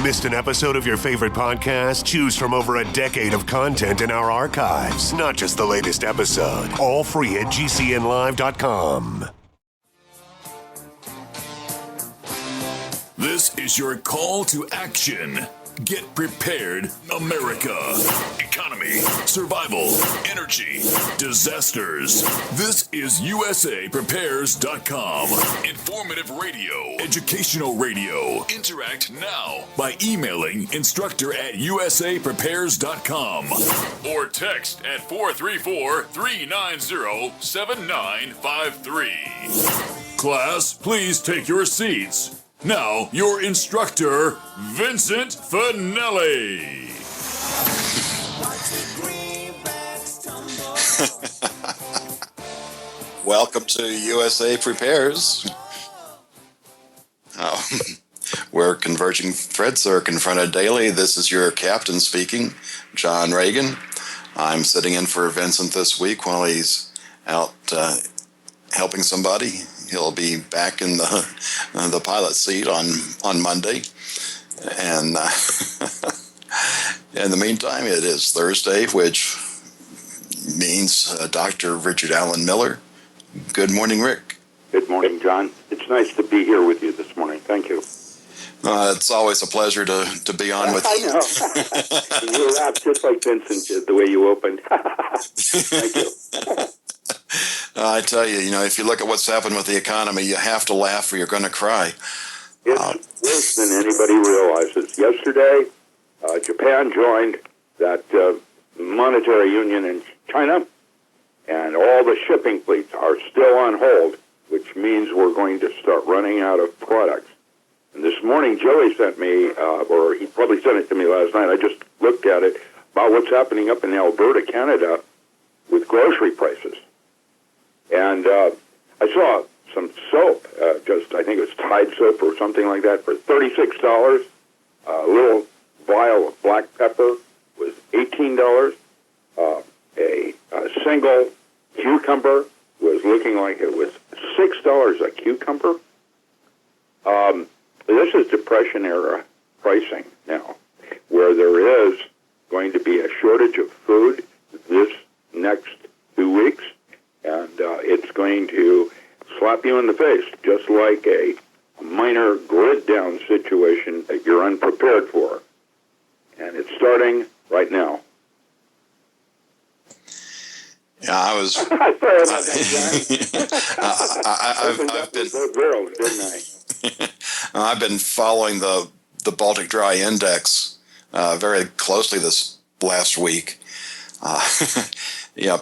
Missed an episode of your favorite podcast? Choose from over a decade of content in our archives, not just the latest episode. All free at GCNlive.com. This is your call to action. Get prepared, America. Economy, survival, energy, disasters. This is USAPrepares.com. Informative radio, educational radio. Interact now by emailing instructor@USAPrepares.com or text at 434-390-7953. Class, please take your seats. Now, your instructor, Vincent Finelli. Welcome to USA Prepares, where converging threads are confronted daily. This is your captain speaking, John Regan. I'm sitting in for Vincent this week while he's out helping somebody. He'll be back in the pilot seat on Monday. And in the meantime, it is Thursday, which means Dr. Richard Allen Miller. Good morning, Rick. Good morning, John. It's nice to be here with you this morning. Thank you. It's always a pleasure to be on with you. I know. You laughed just like Vincent did, the way you opened. Thank you. I tell you, if you look at what's happened with the economy, you have to laugh or you're going to cry. It's worse than anybody realizes. Yesterday, Japan joined that monetary union in China, and all the shipping fleets are still on hold, which means we're going to start running out of products. And this morning, Joey sent me, or he probably sent it to me last night, I just looked at it, about what's happening up in Alberta, Canada, with grocery prices. And I saw some soap, I think it was Tide soap or something like that, for $36. A little vial of black pepper was $18. A single cucumber was looking like it was $6 a cucumber. This is Depression-era pricing now, where there is going to be a shortage of food this next 2 weeks. And it's going to slap you in the face, just like a minor grid down situation that you're unprepared for. And it's starting right now. Yeah, I was. Sorry about that, I've been following the Baltic Dry Index very closely this last week.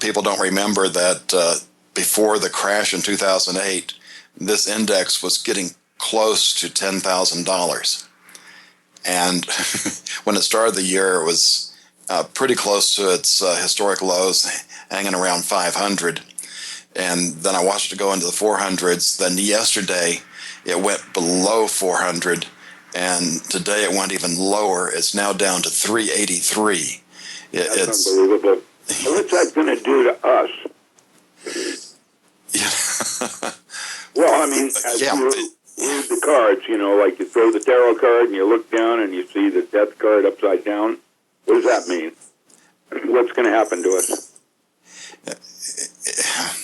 People don't remember that before the crash in 2008, this index was getting close to $10,000. And when it started the year, it was pretty close to its historic lows, hanging around 500. And then I watched it go into the 400s. Then yesterday, it went below 400. And today it went even lower. It's now down to 383. It's unbelievable. What's that going to do to us? Yeah. Well, I mean, as you read the cards, like you throw the tarot card and you look down and you see the death card upside down. What does that mean? What's going to happen to us?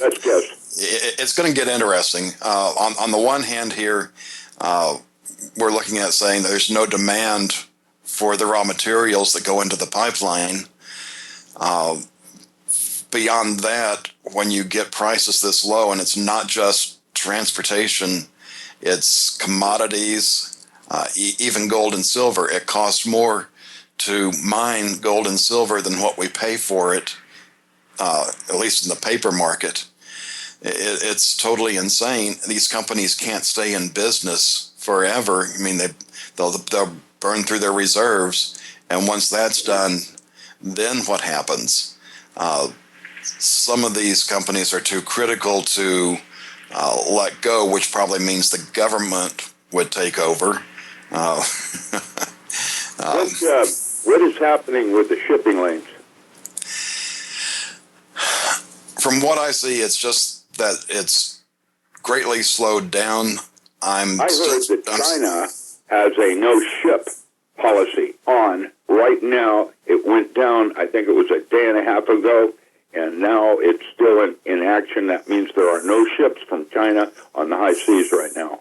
Let's guess. It's going to get interesting. On the one hand here, we're looking at saying there's no demand for the raw materials that go into the pipeline. Beyond that, when you get prices this low, and it's not just transportation, it's commodities, even gold and silver. It costs more to mine gold and silver than what we pay for it, at least in the paper market. It's totally insane. These companies can't stay in business forever. I mean, they'll burn through their reserves, and once that's done, then what happens? Some of these companies are too critical to let go, which probably means the government would take over. What is happening with the shipping lanes? From what I see, it's just that it's greatly slowed down. I heard that China has a no-ship policy. policy on right now. It went down, I think it was a day and a half ago, and now it's still in action. That means there are no ships from China on the high seas right now.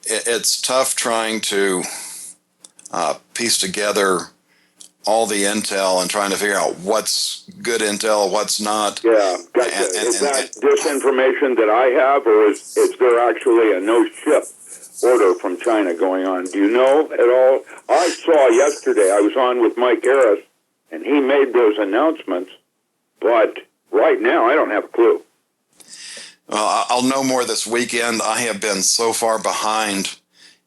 It's tough trying to piece together all the intel and trying to figure out what's good intel, what's not. Yeah, gotcha. Is that disinformation that I have, or is there actually a no-ship order from China going on? Do you know at all? I saw yesterday, I was on with Mike Harris, and he made those announcements, but right now I don't have a clue. Well, I'll know more this weekend. I have been so far behind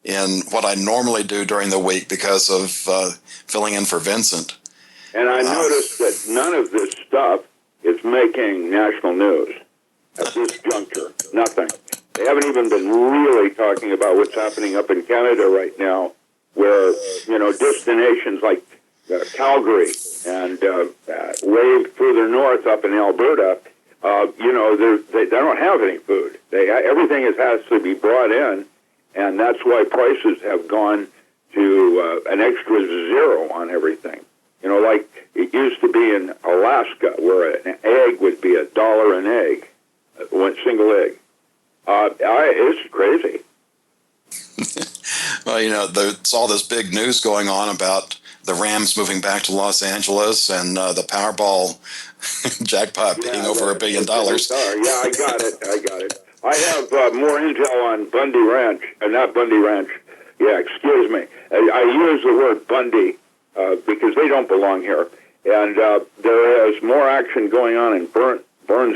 in what I normally do during the week because of filling in for Vincent. And I noticed that none of this stuff is making national news at this juncture. Nothing. They haven't even been really talking about what's happening up in Canada right now, where, destinations like Calgary and way further north up in Alberta, they don't have any food. Everything has to be brought in, and that's why prices have gone to an extra zero on everything. Like it used to be in Alaska, where an egg would be $1 an egg, one single egg. It's crazy. Well, there's all this big news going on about the Rams moving back to Los Angeles and the Powerball jackpot being over $1 billion. Yeah, I got it. I have more intel on Bundy Ranch, not Bundy Ranch. Yeah, excuse me. I use the word Bundy because they don't belong here. And there is more action going on in Burns,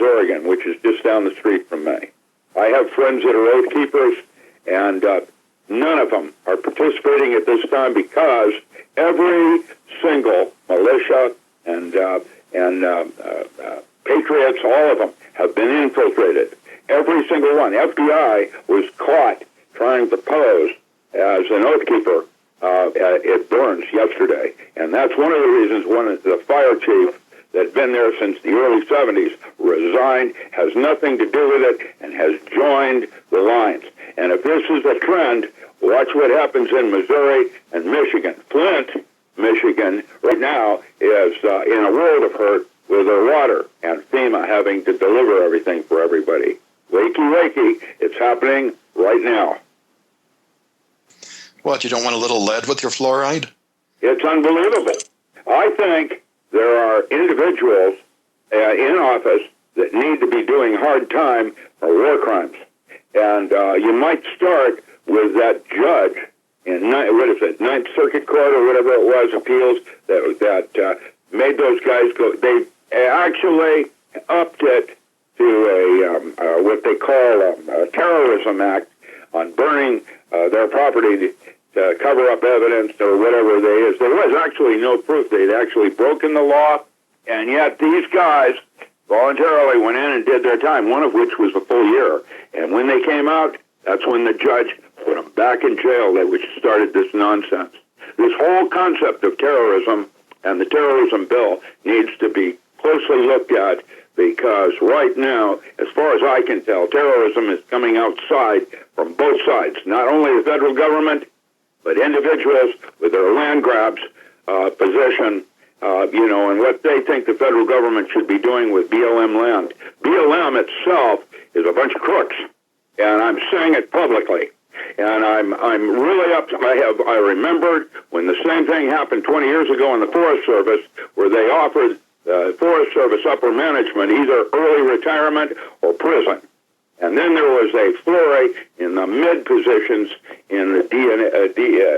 Oregon, which is just down the street from me. I have friends that are oath keepers, and none of them are participating at this time because every single militia and patriots, all of them, have been infiltrated. Every single one. FBI was caught trying to pose as an oath keeper at Burns yesterday. And that's one of the reasons the fire chief that's been there since the early 70s resigned, has nothing to do with it, and has joined the lines. And if this is a trend, watch what happens in Missouri and Michigan. Flint, Michigan, right now is in a world of hurt with their water and FEMA having to deliver everything for everybody. Wakey, it's happening right now. What, you don't want a little lead with your fluoride? It's unbelievable. I think there are individuals in office that need to be doing hard time for war crimes. And you might start with that judge in, Ninth Circuit Court or whatever it was, appeals, that made those guys go. They actually upped it to what they call a terrorism act on burning their property to cover up evidence or whatever they is. There was actually no proof. They'd actually broken the law, and yet these guys voluntarily went in and did their time, one of which was a full year. And when they came out, that's when the judge put them back in jail, which started this nonsense. This whole concept of terrorism and the terrorism bill needs to be closely looked at, because right now, as far as I can tell, terrorism is coming outside from both sides, not only the federal government, but individuals with their land grabs position, and what they think the federal government should be doing with BLM land. BLM itself is a bunch of crooks, and I'm saying it publicly. And I'm really up to, I remembered when the same thing happened 20 years ago in the Forest Service, where they offered Forest Service upper management either early retirement or prison. And then there was a flurry in the mid positions in the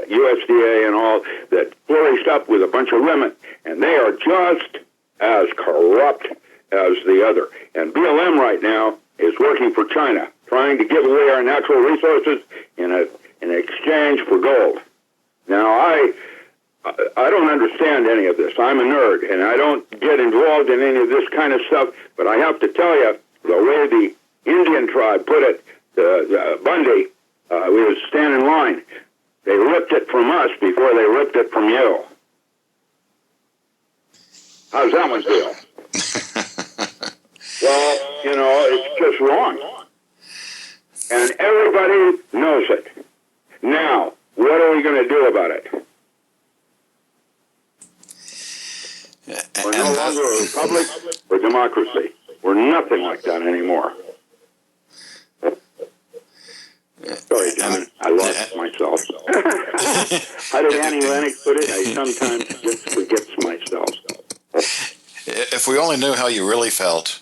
USDA and all that flourished up with a bunch of women, and they are just as corrupt as the other. And BLM right now is working for China, trying to give away our natural resources in exchange for gold. Now, I don't understand any of this. I'm a nerd, and I don't get involved in any of this kind of stuff, but I have to tell you, the way the Indian tribe put it, Bundy, we would stand in line. They ripped it from us before they ripped it from you. How's that one feel? Well, it's just wrong. And everybody knows it. Now, what are we going to do about it? We're no longer a republic or democracy. We're nothing like that anymore. Sorry, John. I lost myself. How did Annie Lennox put it? I sometimes just forget myself. If we only knew how you really felt.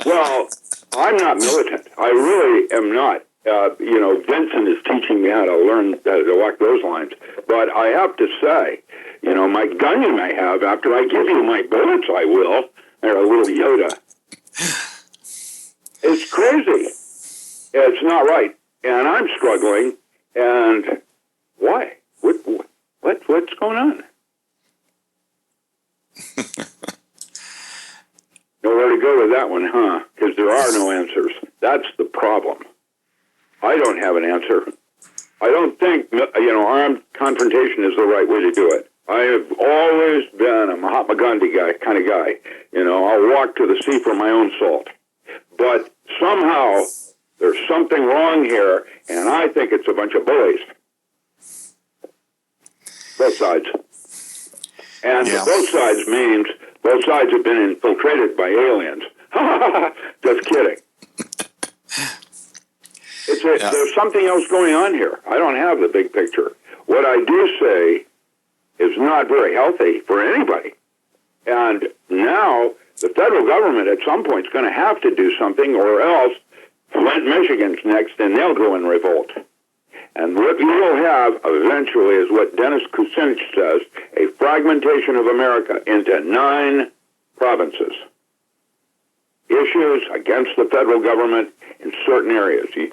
Well, I'm not militant. I really am not. Vincent is teaching me how to learn how to walk those lines. But I have to say, my gun you may have, after I give you my bullets, I will. They're a little Yoda. It's crazy. It's not right. And I'm struggling. And why? What's going on? Nowhere to go with that one, huh? Because there are no answers. That's the problem. I don't have an answer. I don't think, armed confrontation is the right way to do it. I have always been a Mahatma Gandhi kind of guy. I'll walk to the sea for my own salt. But somehow there's something wrong here, and I think it's a bunch of bullies. Both sides. And both sides means both sides have been infiltrated by aliens. Just kidding. There's something else going on here. I don't have the big picture. What I do say is not very healthy for anybody. And now the federal government at some point is going to have to do something, or else Flint, Michigan's next, and they'll go in revolt. And what you will have eventually is what Dennis Kucinich says, a fragmentation of America into 9 provinces. Issues against the federal government in certain areas. In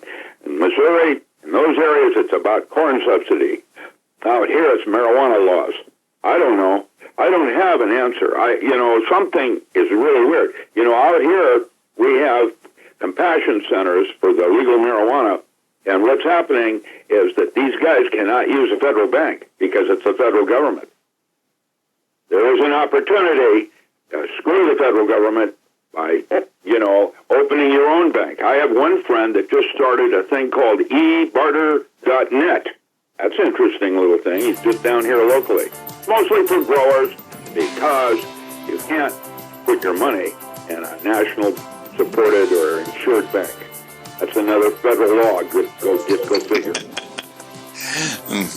Missouri, in those areas, it's about corn subsidy. Out here, it's marijuana laws. I don't know. I don't have an answer. Something is really weird. Out here, we have compassion centers for the legal marijuana. And what's happening is that these guys cannot use a federal bank because it's the federal government. There is an opportunity to screw the federal government by, opening your own bank. I have one friend that just started a thing called ebarter.net. That's an interesting little thing. He's just down here locally. Mostly for growers because you can't put your money in a national supported or insured bank. That's another federal law. Go figure.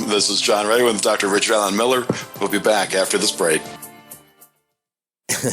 This is John Ray with Dr. Richard Allen Miller. We'll be back after this break.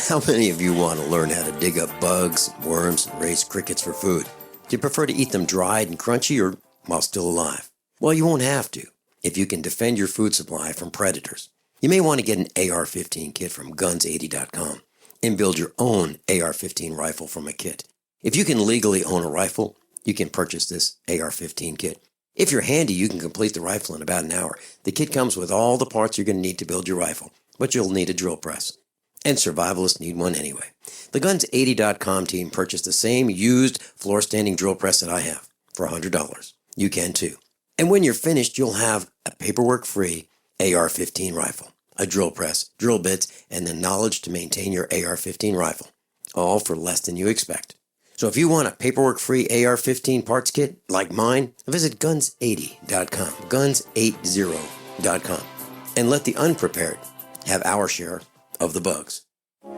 How many of you want to learn how to dig up bugs, worms, and raise crickets for food? Do you prefer to eat them dried and crunchy or while still alive? Well, you won't have to if you can defend your food supply from predators. You may want to get an AR-15 kit from guns80.com and build your own AR-15 rifle from a kit. If you can legally own a rifle, you can purchase this AR-15 kit. If you're handy, you can complete the rifle in about an hour. The kit comes with all the parts you're going to need to build your rifle, but you'll need a drill press. And survivalists need one anyway. The Guns80.com team purchased the same used floor-standing drill press that I have for $100. You can too. And when you're finished, you'll have a paperwork-free AR-15 rifle, a drill press, drill bits, and the knowledge to maintain your AR-15 rifle, all for less than you expect. So if you want a paperwork-free AR-15 parts kit like mine, visit Guns80.com, Guns80.com, and let the unprepared have our share of the bugs.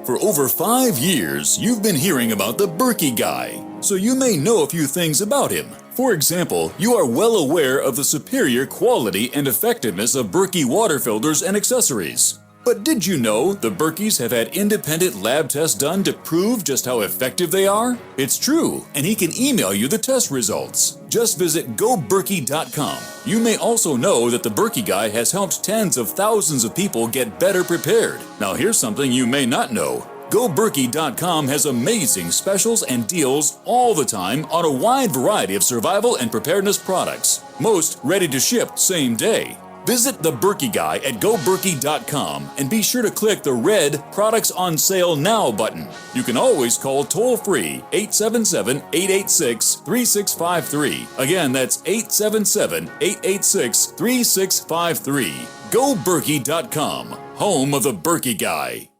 For over 5 years, you've been hearing about the Berkey guy, so you may know a few things about him. For example, you are well aware of the superior quality and effectiveness of Berkey water filters and accessories. But did you know the Berkeys have had independent lab tests done to prove just how effective they are? It's true, and he can email you the test results. Just visit GoBerkey.com. You may also know that the Berkey guy has helped tens of thousands of people get better prepared. Now here's something you may not know. GoBerkey.com has amazing specials and deals all the time on a wide variety of survival and preparedness products. Most ready to ship same day. Visit the Berkey guy at GoBerkey.com and be sure to click the red Products on Sale Now button. You can always call toll-free 877-886-3653. Again, that's 877-886-3653. GoBerkey.com, home of the Berkey guy.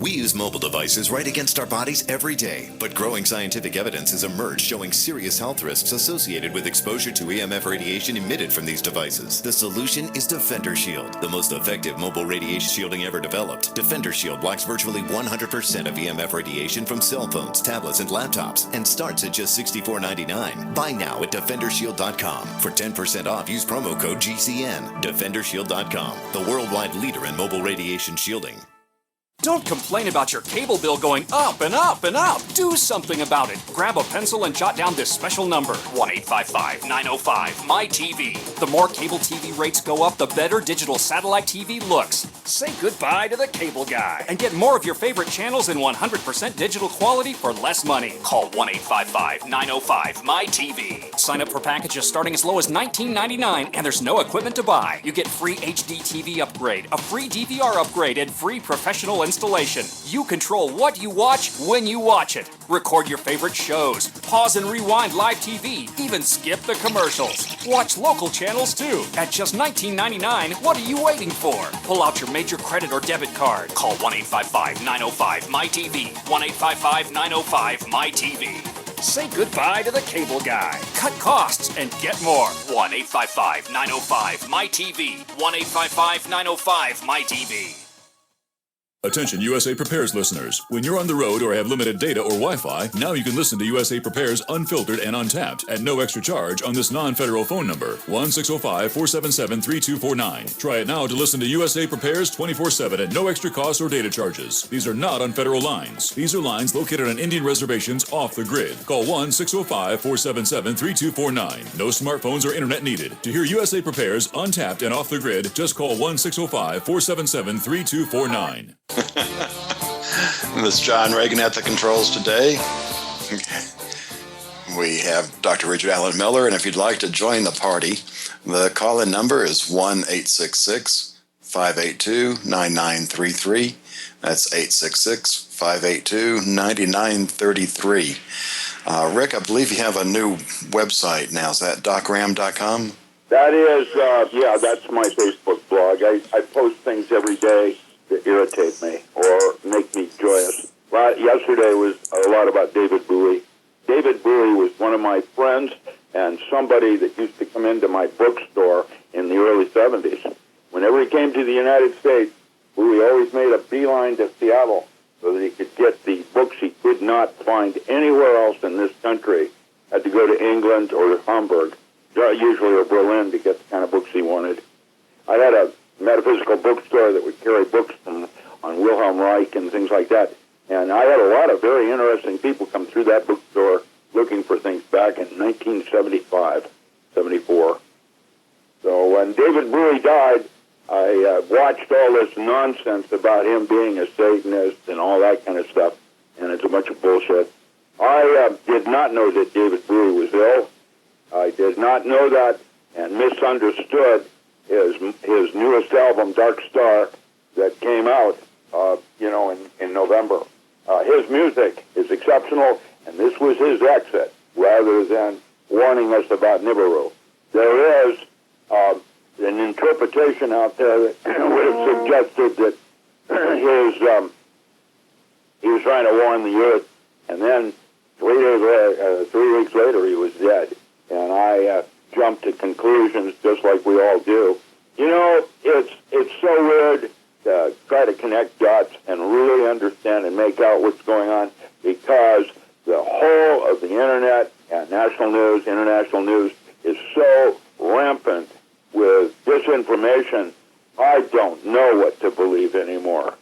We use mobile devices right against our bodies every day, but growing scientific evidence has emerged showing serious health risks associated with exposure to EMF radiation emitted from these devices. The solution is Defender Shield, the most effective mobile radiation shielding ever developed. Defender Shield blocks virtually 100% of EMF radiation from cell phones, tablets, and laptops, and starts at just $64.99. Buy now at DefenderShield.com. For 10% off, use promo code GCN. DefenderShield.com, the worldwide leader in mobile radiation shielding. Don't complain about your cable bill going up and up and up. Do something about it. Grab a pencil and jot down this special number, 1-855-905-MY-TV. The more cable TV rates go up, the better digital satellite TV looks. Say goodbye to the cable guy and get more of your favorite channels in 100% digital quality for less money. Call 1-855-905-MY-TV. Sign up for packages starting as low as $19.99, and there's no equipment to buy. You get free HD TV upgrade, a free DVR upgrade, and free professional installation. You control what you watch when you watch it. Record your favorite shows, pause and rewind live TV, even skip the commercials. Watch local channels too. At just $19.99, what are you waiting for? Pull out your major credit or debit card. Call 1-855-905-MY-TV. 1-855-905-MY-TV. Say goodbye to the cable guy. Cut costs and get more. 1-855-905-MY-TV. 1-855-905-MY-TV. Attention USA Prepares listeners. When you're on the road or have limited data or Wi-Fi, now you can listen to USA Prepares unfiltered and untapped at no extra charge on this non-federal phone number, 1-605-477-3249. Try it now to listen to USA Prepares 24/7 at no extra cost or data charges. These are not on federal lines. These are lines located on Indian reservations off the grid. Call 1-605-477-3249. No smartphones or internet needed. To hear USA Prepares untapped and off the grid, just call 1-605-477-3249. This is John Regan at the controls today. We have Dr. Richard Allen Miller, and if you'd like to join the party, the call-in number is 1-866-582-9933. That's 866-582-9933. Rick, I believe you have a new website now. Is that docram.com? That is, that's my Facebook blog. I post things every day that irritate me or make me joyous. Yesterday was a lot about David Bowie. David Bowie was one of my friends and somebody that used to come into my bookstore in the early 70s. Whenever he came to the United States, Bowie always made a beeline to Seattle so that he could get the books he could not find anywhere else in this country. Had to go to England or to Hamburg, usually or Berlin, to get the kind of books he wanted. I had a metaphysical bookstore that would carry books on Wilhelm Reich and things like that. And I had a lot of very interesting people come through that bookstore looking for things back in 1975, 74. So when David Bowie died, I watched all this nonsense about him being a Satanist and all that kind of stuff, and it's a bunch of bullshit. I did not know that David Bowie was ill. I did not know that and misunderstood his newest album, Dark Star, that came out, in November. His music is exceptional, and this was his exit, rather than warning us about Nibiru. There is an interpretation out there that would have suggested that he was trying to warn the earth, and then 3 weeks later, he was dead. And I jumped to conclusions just like we all do. You know, it's so weird to try to connect dots and really understand and make out what's going on, because the whole of the internet and national news, international news is so rampant with disinformation. I don't know what to believe anymore.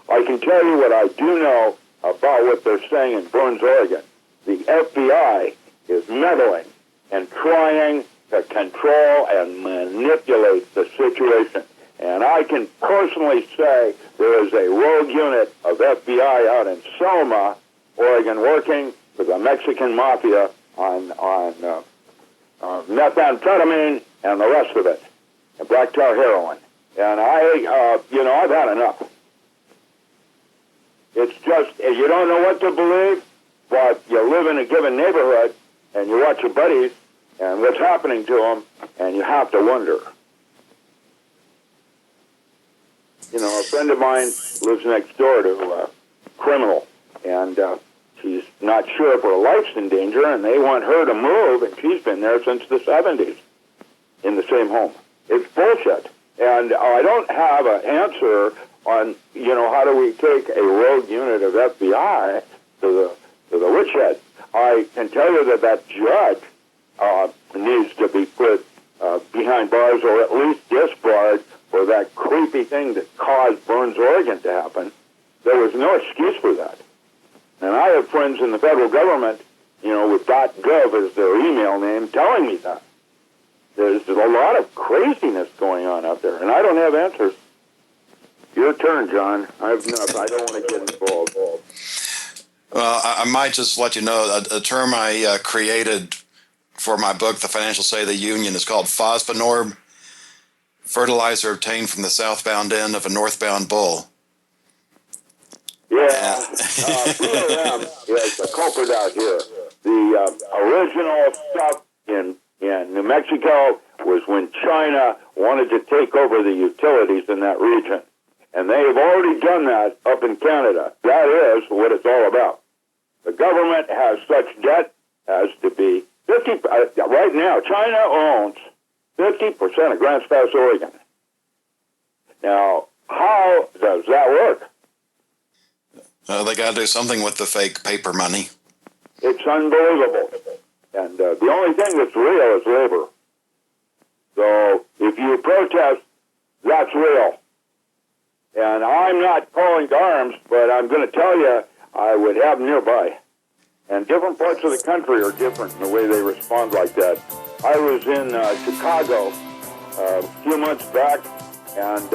I can tell you what I do know about what they're saying in Burns, Oregon. The FBI is meddling and trying to control and manipulate the situation. And I can personally say there is a rogue unit of FBI out in Selma, Oregon, working with the Mexican mafia on methamphetamine and the rest of it, and black tar heroin. And I've had enough. It's just, you don't know what to believe, but you live in a given neighborhood, and you watch your buddies and what's happening to them, and you have to wonder. a friend of mine lives next door to a criminal, and she's not sure if her life's in danger, and they want her to move, and she's been there since the 70s in the same home. It's bullshit. And I don't have an answer on, how do we take a rogue unit of FBI to the woodshed. I can tell you that judge needs to be put behind bars, or at least disbarred for that creepy thing that caused Burns, Oregon to happen. There was no excuse for that. And I have friends in the federal government, with .gov as their email name, telling me that. There's a lot of craziness going on out there, and I don't have answers. Your turn, John. I don't want to get involved. Well, I might just let you know a term I created for my book, The Financial State of the Union, is called phosphonorb, fertilizer obtained from the southbound end of a northbound bull. Yeah, PRM is the culprit out here. The original stuff in New Mexico was when China wanted to take over the utilities in that region. And they have already done that up in Canada. That is what it's all about. The government has such debt as to be 50. Right now, China owns 50% of Grants Pass, Oregon. Now, how does that work? They got to do something with the fake paper money. It's unbelievable. And the only thing that's real is labor. So if you protest, that's real. And I'm not calling to arms, but I'm going to tell you I would have nearby. And different parts of the country are different in the way they respond like that. I was in Chicago a few months back and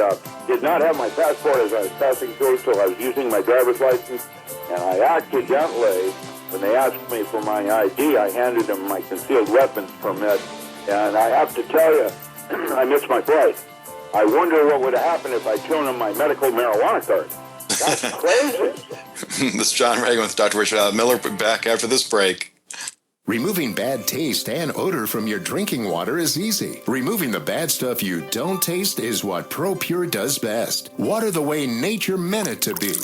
did not have my passport as I was passing through, so I was using my driver's license. And I accidentally, when they asked me for my ID, I handed them my concealed weapons permit. And I have to tell you, I missed my flight. I wonder what would have happened if I'd shown them my medical marijuana card. That's crazy. This is John Regan with Dr. Richard Miller. We'll be back after this break. Removing bad taste and odor from your drinking water is easy. Removing the bad stuff you don't taste is what ProPure does best. Water the way nature meant it to be.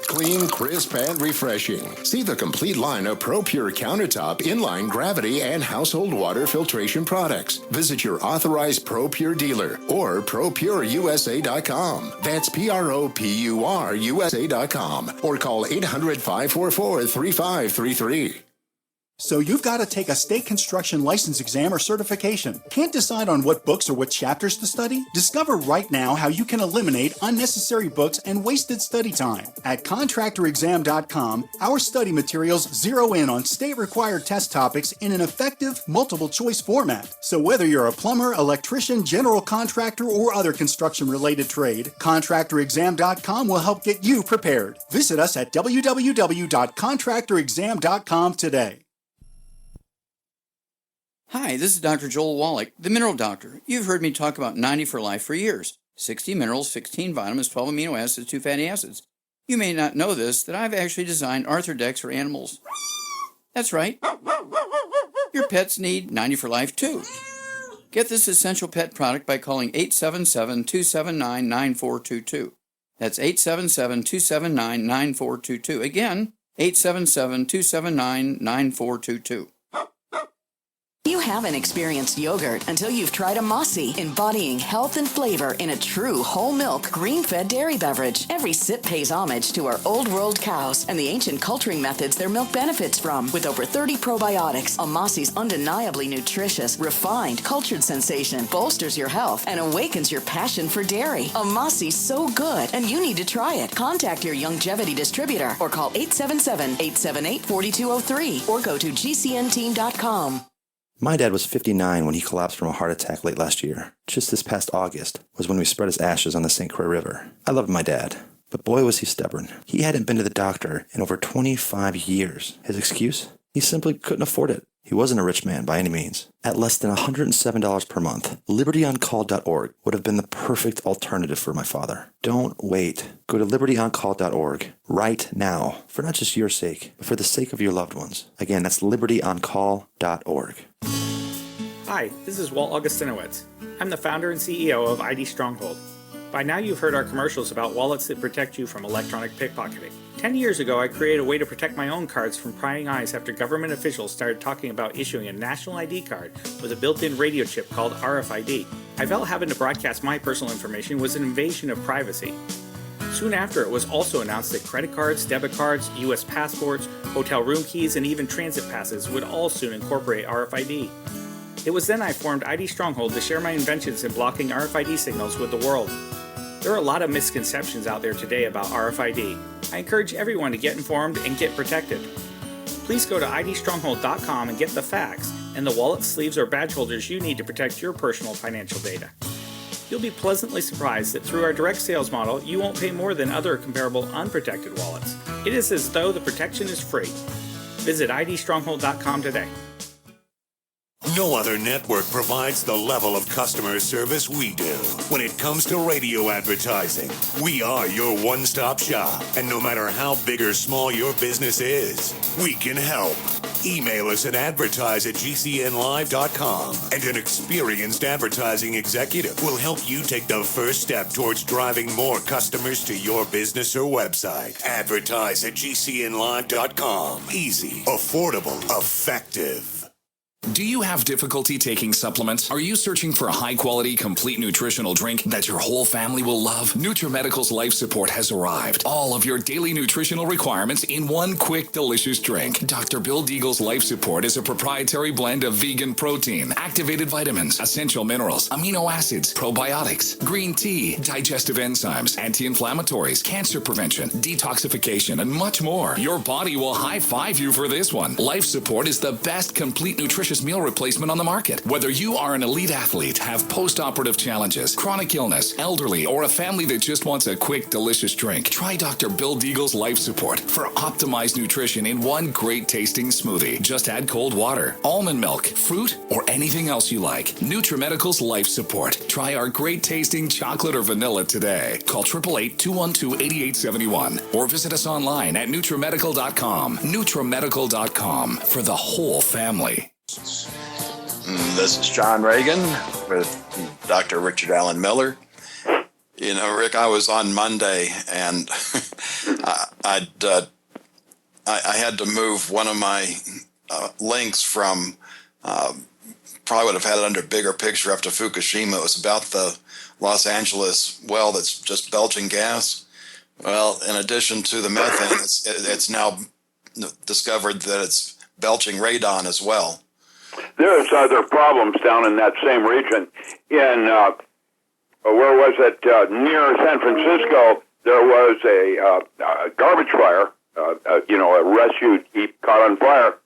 Clean, crisp, and refreshing. See the complete line of ProPure countertop, inline, gravity, and household water filtration products. Visit your authorized ProPure dealer or ProPureUSA.com. That's ProPureUSA.com or call 800-544-3533. So you've got to take a state construction license exam or certification. Can't decide on what books or what chapters to study? Discover right now how you can eliminate unnecessary books and wasted study time. At contractorexam.com, our study materials zero in on state-required test topics in an effective, multiple-choice format. So whether you're a plumber, electrician, general contractor, or other construction-related trade, contractorexam.com will help get you prepared. Visit us at www.contractorexam.com today. Hi, this is Dr. Joel Wallach, the Mineral Doctor. You've heard me talk about 90 for Life for years. 60 minerals, 16 vitamins, 12 amino acids, 2 fatty acids. You may not know this, that I've actually designed Arthrodex for animals. That's right. Your pets need 90 for Life too. Get this essential pet product by calling 877-279-9422. That's 877-279-9422. Again, 877-279-9422. You haven't experienced yogurt until you've tried a Mossy, embodying health and flavor in a true whole milk, green-fed dairy beverage. Every sip pays homage to our old world cows and the ancient culturing methods their milk benefits from. With over 30 probiotics, a Mossy's undeniably nutritious, refined, cultured sensation bolsters your health and awakens your passion for dairy. A Mossy's so good, and you need to try it. Contact your Longevity distributor or call 877-878-4203 or go to gcnteam.com. My dad was 59 when he collapsed from a heart attack late last year. Just this past August was when we spread his ashes on the St. Croix River. I loved my dad, but boy was he stubborn. He hadn't been to the doctor in over 25 years. His excuse? He simply couldn't afford it. He wasn't a rich man by any means. At less than $107 per month, libertyoncall.org would have been the perfect alternative for my father. Don't wait. Go to libertyoncall.org right now, for not just your sake, but for the sake of your loved ones. Again, that's libertyoncall.org. Hi, this is Walt Augustinowicz. I'm the founder and CEO of ID Stronghold. By now you've heard our commercials about wallets that protect you from electronic pickpocketing. 10 years ago, I created a way to protect my own cards from prying eyes after government officials started talking about issuing a national ID card with a built-in radio chip called RFID. I felt having to broadcast my personal information was an invasion of privacy. Soon after, it was also announced that credit cards, debit cards, U.S. passports, hotel room keys, and even transit passes would all soon incorporate RFID. It was then I formed ID Stronghold to share my inventions in blocking RFID signals with the world. There are a lot of misconceptions out there today about RFID. I encourage everyone to get informed and get protected. Please go to idstronghold.com and get the facts and the wallet, sleeves, or badge holders you need to protect your personal financial data. You'll be pleasantly surprised that through our direct sales model, you won't pay more than other comparable unprotected wallets. It is as though the protection is free. Visit idstronghold.com today. No other network provides the level of customer service we do. When it comes to radio advertising, we are your one-stop shop. And no matter how big or small your business is, we can help. Email us at advertise@gcnlive.com, and an experienced advertising executive will help you take the first step towards driving more customers to your business or website. Advertise@gcnlive.com. Easy, affordable, effective. Do you have difficulty taking supplements? Are you searching for a high-quality, complete nutritional drink that your whole family will love? NutriMedical's Life Support has arrived. All of your daily nutritional requirements in one quick, delicious drink. Dr. Bill Deagle's Life Support is a proprietary blend of vegan protein, activated vitamins, essential minerals, amino acids, probiotics, green tea, digestive enzymes, anti-inflammatories, cancer prevention, detoxification, and much more. Your body will high-five you for this one. Life Support is the best complete nutritious meal replacement on the market. Whether you are an elite athlete, have post-operative challenges, chronic illness, elderly, or a family that just wants a quick, delicious drink, try Dr. Bill Deagle's Life Support for optimized nutrition in one great tasting smoothie. Just add cold water, almond milk, fruit, or anything else you like. NutriMedical's Life Support. Try our great tasting chocolate or vanilla today. Call 888-212-8871 or visit us online at NutriMedical.com. NutriMedical.com for the whole family. This is John Regan with Dr. Richard Allen Miller. You know, Rick, I was on Monday, and I had to move one of my links from, probably would have had it under bigger picture up to Fukushima. It was about the Los Angeles well that's just belching gas. Well, in addition to the methane, it's now discovered that it's belching radon as well. There's other problems down in that same region. In, where was it? Near San Francisco, there was a garbage fire, a rescue heap caught on fire,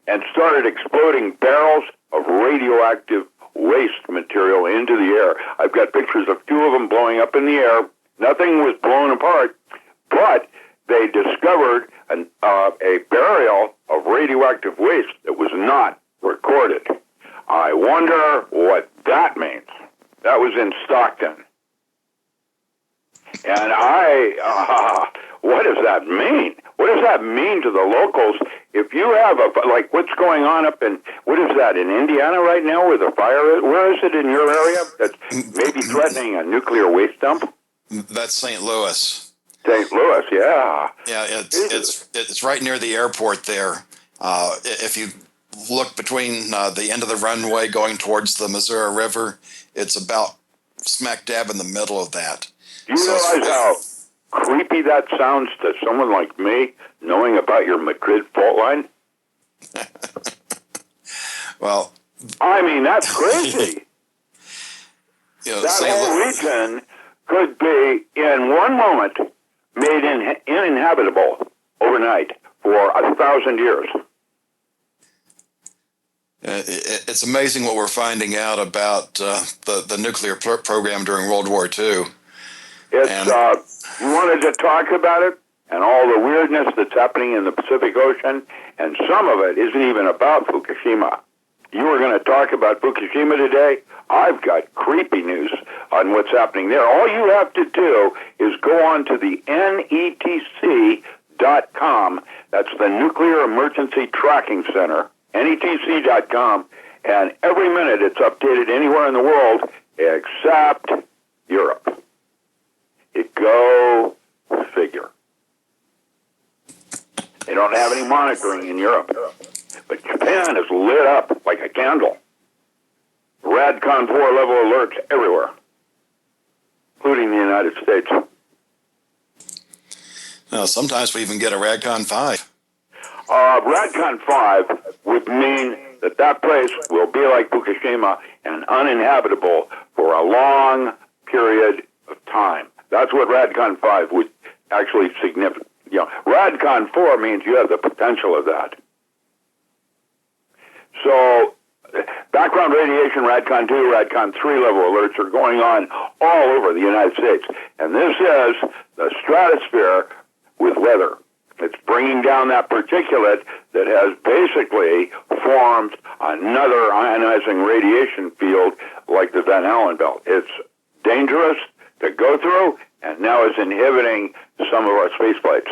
and started exploding barrels of radioactive waste material into the air. I've got pictures of two of them blowing up in the air. Nothing was blown apart, but they discovered a burial of radioactive waste that was not recorded. I wonder what that means. That was in Stockton. And what does that mean? What does that mean to the locals? If you have like what's going on up in, what is that, in Indiana right now where the fire is? Where is it in your area that's maybe threatening a nuclear waste dump? That's St. Louis. St. Louis, yeah. Yeah, it's right near the airport there. If you look between the end of the runway going towards the Missouri River, it's about smack dab in the middle of that. Do you realize how creepy that sounds to someone like me, knowing about your Madrid fault line? Well, I mean, that's crazy. That whole region could be, in one moment, made uninhabitable overnight for 1,000 years. It's amazing what we're finding out about the nuclear program during World War II. You wanted to talk about it and all the weirdness that's happening in the Pacific Ocean, and some of it isn't even about Fukushima. You were going to talk about Fukushima today. I've got creepy news on what's happening there. All you have to do is go on to the NETC.com. That's the Nuclear Emergency Tracking Center. NETC.com, and every minute it's updated anywhere in the world except Europe. Go figure. They don't have any monitoring in Europe. But Japan is lit up like a candle. RADCON 4 level alerts everywhere, including the United States. Sometimes we even get a RADCON 5. RADCON 5 would mean that place will be like Fukushima and uninhabitable for a long period of time. That's what RADCON 5 would actually signify. RADCON 4 means you have the potential of that. So, background radiation, RADCON 2, RADCON 3 level alerts are going on all over the United States. And this is the stratosphere with weather. It's bringing down that particulate that has basically formed another ionizing radiation field like the Van Allen belt. It's dangerous to go through, and now is inhibiting some of our space flights.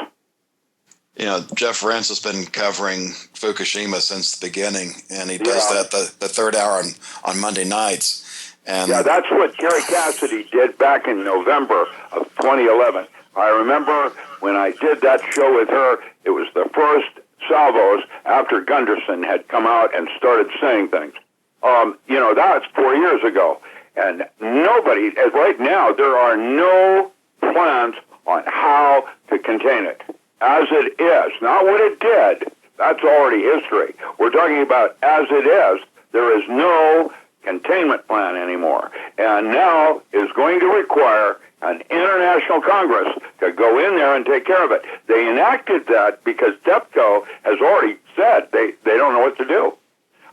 Jeff Rentz has been covering Fukushima since the beginning, and he does that the third hour on Monday nights. And that's what Carrie Cassidy did back in November of 2011. I remember when I did that show with her, it was the first salvos after Gunderson had come out and started saying things. That's 4 years ago. And nobody, right now, there are no plans on how to contain it. As it is, not what it did. That's already history. We're talking about as it is. There is no containment plan anymore. And now is going to require an international Congress to go in there and take care of it. They enacted that because TEPCO has already said they don't know what to do.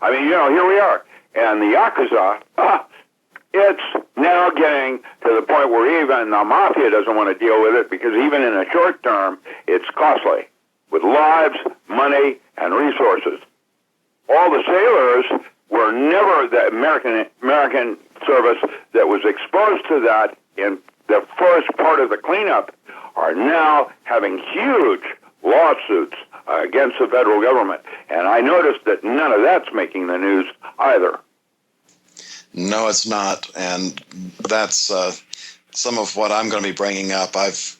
I mean, here we are. And the Yakuza, it's now getting to the point where even the mafia doesn't want to deal with it because even in the short term, it's costly with lives, money, and resources. All the sailors were never the American service that was exposed to that in the first part of the cleanup are now having huge lawsuits against the federal government. And I noticed that none of that's making the news either. No, it's not. And that's some of what I'm going to be bringing up. I've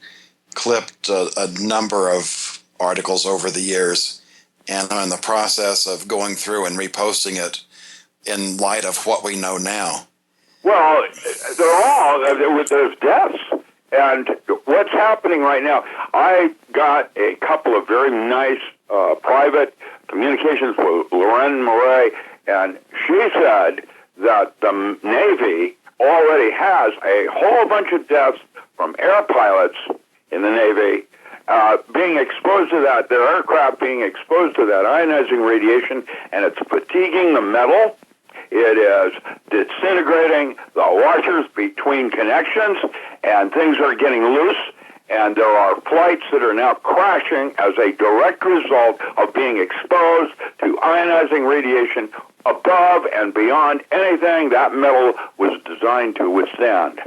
clipped a number of articles over the years, and I'm in the process of going through and reposting it in light of what we know now. Well, there's deaths. And what's happening right now, I got a couple of very nice private communications with Lorraine Murray, and she said that the Navy already has a whole bunch of deaths from air pilots in the Navy being exposed to that, their aircraft being exposed to that ionizing radiation, and it's fatiguing the metal. It is disintegrating the washers between connections, and things are getting loose, and there are flights that are now crashing as a direct result of being exposed to ionizing radiation above and beyond anything that metal was designed to withstand.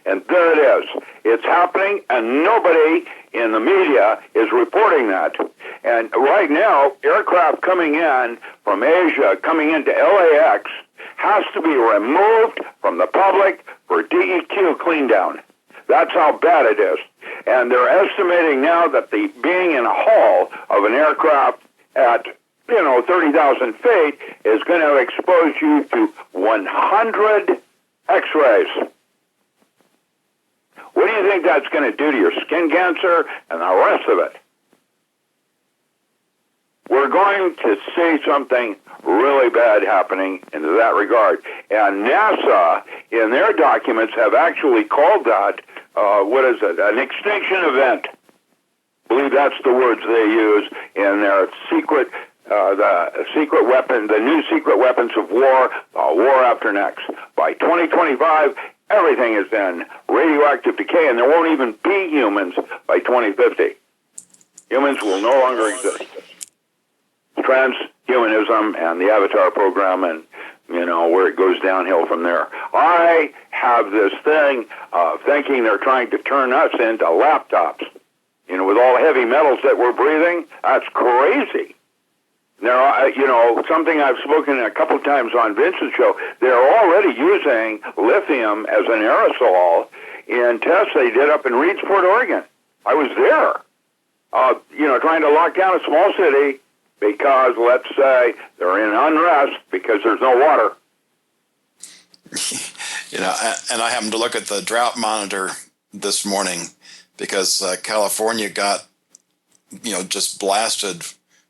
And there it is. It's happening, and nobody in the media is reporting that. And right now, aircraft coming in from Asia, coming into LAX, has to be removed from the public for DEQ clean down. That's how bad it is. And they're estimating now that the being in a hull of an aircraft at 30,000 feet is going to expose you to 100 X-rays. What do you think that's going to do to your skin cancer and the rest of it? We're going to see something really bad happening in that regard. And NASA, in their documents, have actually called that, an extinction event. I believe that's the words they use in their secret, the new secret weapons of war, war after next. By 2025, everything is in radioactive decay, and there won't even be humans by 2050. Humans will no longer exist. Transhumanism and the Avatar program, and where it goes downhill from there. I have this thing of thinking they're trying to turn us into laptops. With all the heavy metals that we're breathing, that's crazy. Now, something I've spoken a couple of times on Vincent's show, they're already using lithium as an aerosol in tests they did up in Reedsport, Oregon. I was there, trying to lock down a small city because, let's say, they're in unrest because there's no water. And I happened to look at the drought monitor this morning because California got, just blasted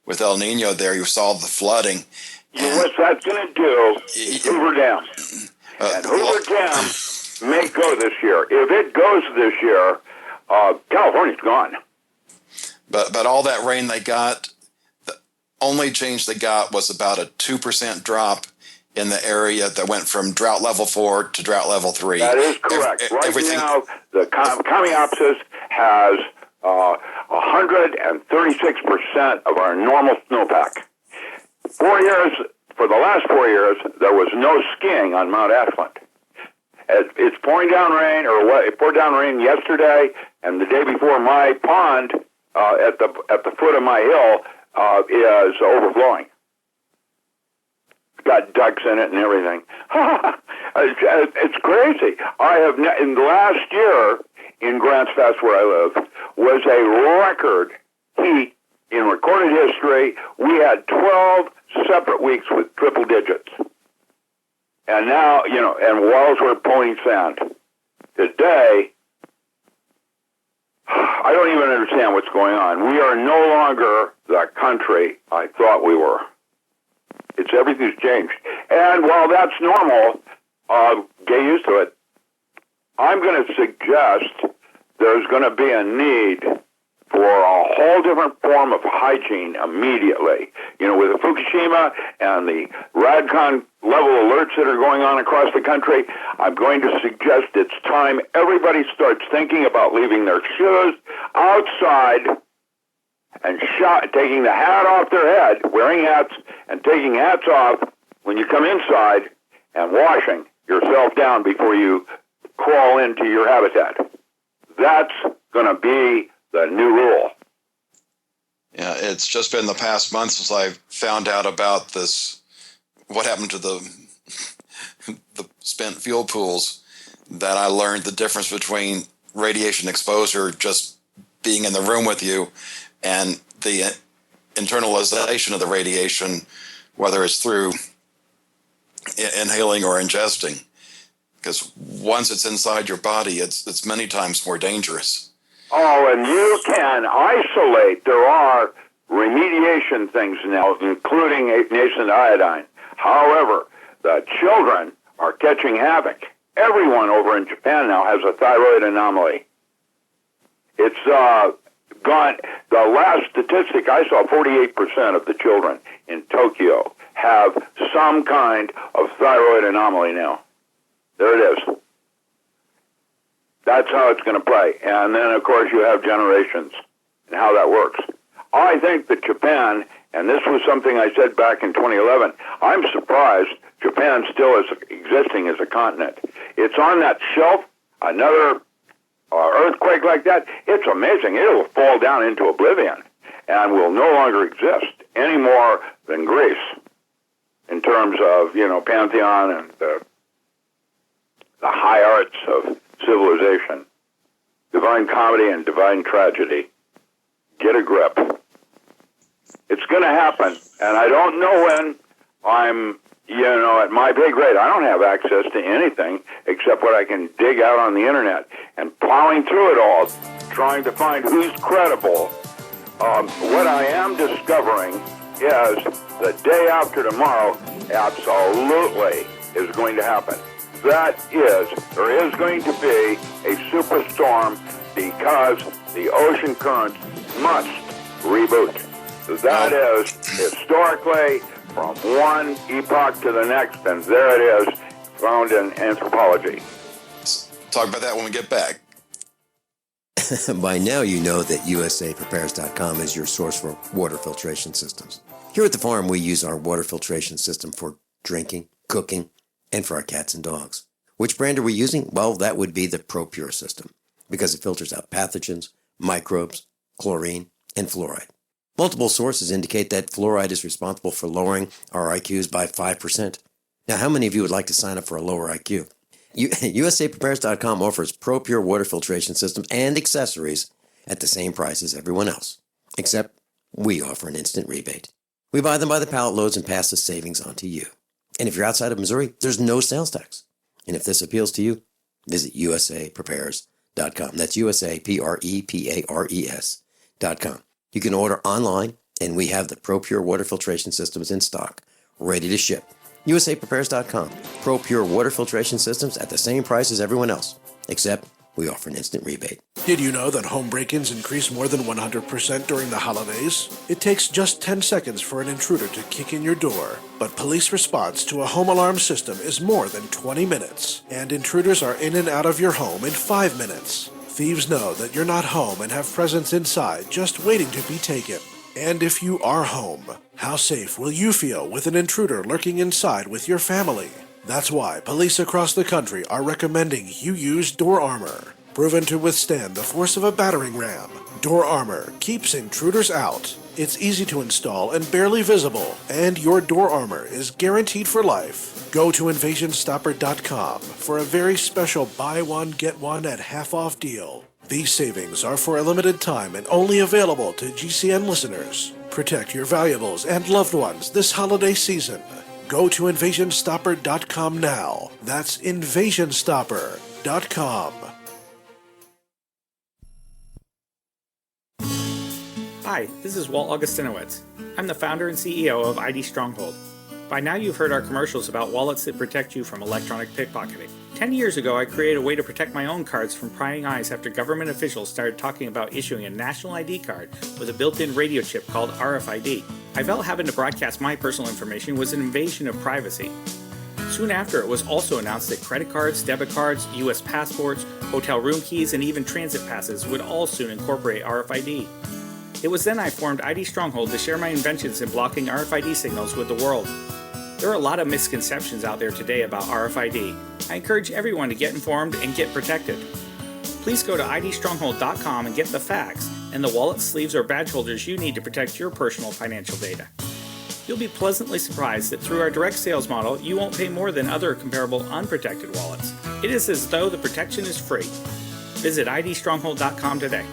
with El Nino there. You saw the flooding. What's that going to do? Hoover Dam. And Hoover Dam may go this year. If it goes this year, California's gone. But all that rain they got, the only change they got was about a 2% drop in the area that went from drought level 4 to drought level 3. That is correct. Right now, the Comiopsis has 136% of our normal snowpack. For the last 4 years, there was no skiing on Mount Ashland. It's pouring down rain, it poured down rain yesterday, and the day before, my pond at the foot of my hill is overflowing. It's got ducks in it and everything. It's crazy. I have in the last year in Grants Pass, where I live, was a record heat in recorded history. We had 12 separate weeks with triple digits. And now, and walls were pulling sand. Today, I don't even understand what's going on. We are no longer the country I thought we were. Everything's changed. And while that's normal, get used to it. I'm going to suggest there's going to be a need for a whole different form of hygiene immediately. With the Fukushima and the Radcon level alerts that are going on across the country, I'm going to suggest it's time everybody starts thinking about leaving their shoes outside and taking the hat off their head, wearing hats, and taking hats off when you come inside and washing yourself down before you crawl into your habitat. That's going to be the new rule. Yeah, it's just been the past month since I found out about this, what happened to the spent fuel pools, that I learned the difference between radiation exposure, just being in the room with you, and the internalization of the radiation, whether it's through inhaling or ingesting. Because once it's inside your body, it's many times more dangerous. Oh, and you can isolate. There are remediation things now, including nascent iodine. However, the children are catching havoc. Everyone over in Japan now has a thyroid anomaly. It's gone. The last statistic I saw, 48% of the children in Tokyo have some kind of thyroid anomaly now. There it is. That's how it's going to play. And then, of course, you have generations and how that works. I think that Japan, and this was something I said back in 2011, I'm surprised Japan still is existing as a continent. It's on that shelf, another earthquake like that, it's amazing. It'll fall down into oblivion and will no longer exist any more than Greece in terms of, pantheon and the high arts of civilization, divine comedy and divine tragedy. Get a grip. It's going to happen, and I don't know when. I'm, at my pay grade. I don't have access to anything except what I can dig out on the internet, and plowing through it all, trying to find who's credible. What I am discovering is the day after tomorrow absolutely is going to happen. There is going to be a superstorm because the ocean currents must reboot. That is historically from one epoch to the next, and there it is, found in anthropology. Talk about that when we get back. By now you know that USAPrepares.com is your source for water filtration systems. Here at the farm, we use our water filtration system for drinking, cooking, and for our cats and dogs. Which brand are we using? Well, that would be the ProPure system, because it filters out pathogens, microbes, chlorine, and fluoride. Multiple sources indicate that fluoride is responsible for lowering our IQs by 5%. Now, how many of you would like to sign up for a lower IQ? USAPrepares.com offers ProPure water filtration systems and accessories at the same price as everyone else, except we offer an instant rebate. We buy them by the pallet loads and pass the savings on to you. And if you're outside of Missouri, there's no sales tax. And if this appeals to you, visit USAPrepares.com. That's USAPrepares.com. You can order online, and we have the ProPure water filtration systems in stock, ready to ship. USAPrepares.com. ProPure water filtration systems at the same price as everyone else, except we offer an instant rebate. Did you know that home break-ins increase more than 100% during the holidays? It takes just 10 seconds for an intruder to kick in your door, but police response to a home alarm system is more than 20 minutes, and intruders are in and out of your home in 5 minutes. Thieves know that you're not home and have presents inside just waiting to be taken. And if you are home, how safe will you feel with an intruder lurking inside with your family? That's why police across the country are recommending you use door armor. Proven to withstand the force of a battering ram, door armor keeps intruders out. It's easy to install and barely visible, and your door armor is guaranteed for life. Go to InvasionStopper.com for a very special buy one, get one at half off deal. These savings are for a limited time and only available to GCN listeners. Protect your valuables and loved ones this holiday season. Go to InvasionStopper.com now. That's InvasionStopper.com. Hi, this is Walt Augustinowicz. I'm the founder and CEO of ID Stronghold. By now you've heard our commercials about wallets that protect you from electronic pickpocketing. 10 years ago, I created a way to protect my own cards from prying eyes after government officials started talking about issuing a national ID card with a built-in radio chip called RFID. I felt having to broadcast my personal information was an invasion of privacy. Soon after, it was also announced that credit cards, debit cards, US passports, hotel room keys, and even transit passes would all soon incorporate RFID. It was then I formed ID Stronghold to share my inventions in blocking RFID signals with the world. There are a lot of misconceptions out there today about RFID. I encourage everyone to get informed and get protected. Please go to idstronghold.com and get the facts and the wallets, sleeves, or badge holders you need to protect your personal financial data. You'll be pleasantly surprised that through our direct sales model, you won't pay more than other comparable unprotected wallets. It is as though the protection is free. Visit idstronghold.com today.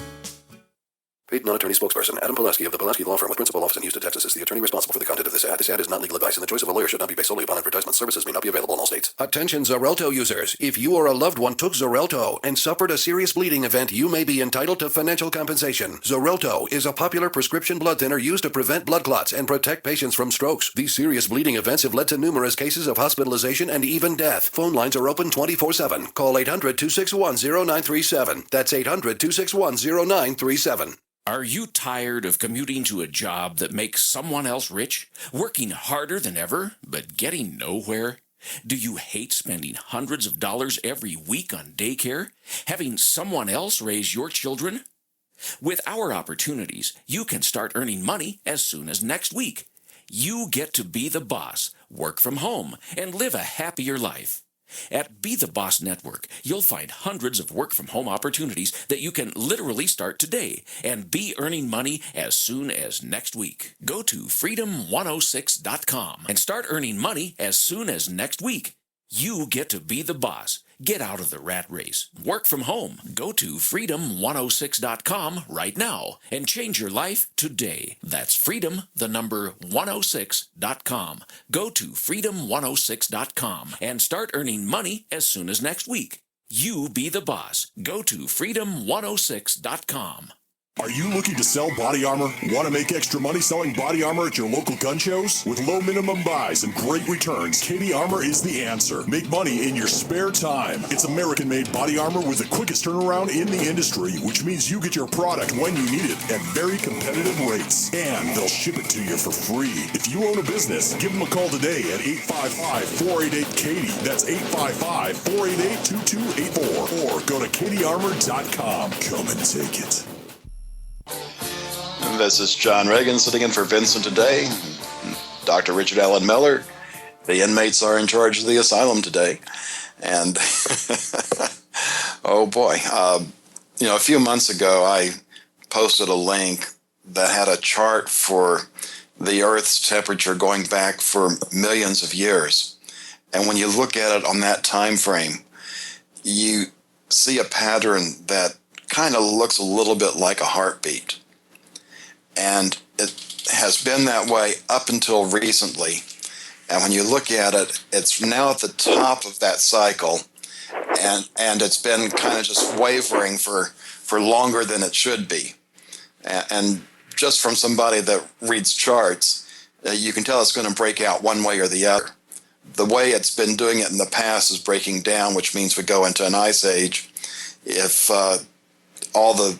Paid non-attorney spokesperson Adam Pulaski of the Pulaski Law Firm with principal office in Houston, Texas is the attorney responsible for the content of this ad. This ad is not legal advice, and the choice of a lawyer should not be based solely upon advertisement. Services may not be available in all states. Attention Xarelto users. If you or a loved one took Xarelto and suffered a serious bleeding event, you may be entitled to financial compensation. Xarelto is a popular prescription blood thinner used to prevent blood clots and protect patients from strokes. These serious bleeding events have led to numerous cases of hospitalization and even death. Phone lines are open 24/7. Call 800-261-0937. That's 800-261-0937. Are you tired of commuting to a job that makes someone else rich? Working harder than ever, but getting nowhere? Do you hate spending hundreds of dollars every week on daycare? Having someone else raise your children? With our opportunities, you can start earning money as soon as next week. You get to be the boss, work from home, and live a happier life. At Be the Boss Network, you'll find hundreds of work-from-home opportunities that you can literally start today and be earning money as soon as next week. Go to freedom106.com and start earning money as soon as next week. You get to be the boss. Get out of the rat race. Work from home. Go to freedom106.com right now and change your life today. That's freedom, the number 106.com. Go to freedom106.com and start earning money as soon as next week. You be the boss. Go to freedom106.com. Are you looking to sell body armor? Want to make extra money selling body armor at your local gun shows? With low minimum buys and great returns, Katie Armor is the answer. Make money in your spare time. It's American-made body armor with the quickest turnaround in the industry, which means you get your product when you need it at very competitive rates. And they'll ship it to you for free. If you own a business, give them a call today at 855-488-KATIE. That's 855-488-2284. Or go to katiearmor.com. Come and take it. This is John Regan sitting in for Vincent today. Dr. Richard Allen Miller. The inmates are in charge of the asylum today. And, oh boy. A few months ago, I posted a link that had a chart for the Earth's temperature going back for millions of years. And when you look at it on that time frame, you see a pattern that kind of looks a little bit like a heartbeat. And it has been that way up until recently. And when you look at it, it's now at the top of that cycle, and it's been kind of just wavering for longer than it should be. And just from somebody that reads charts, you can tell it's going to break out one way or the other. The way it's been doing it in the past is breaking down, which means we go into an ice age. If all the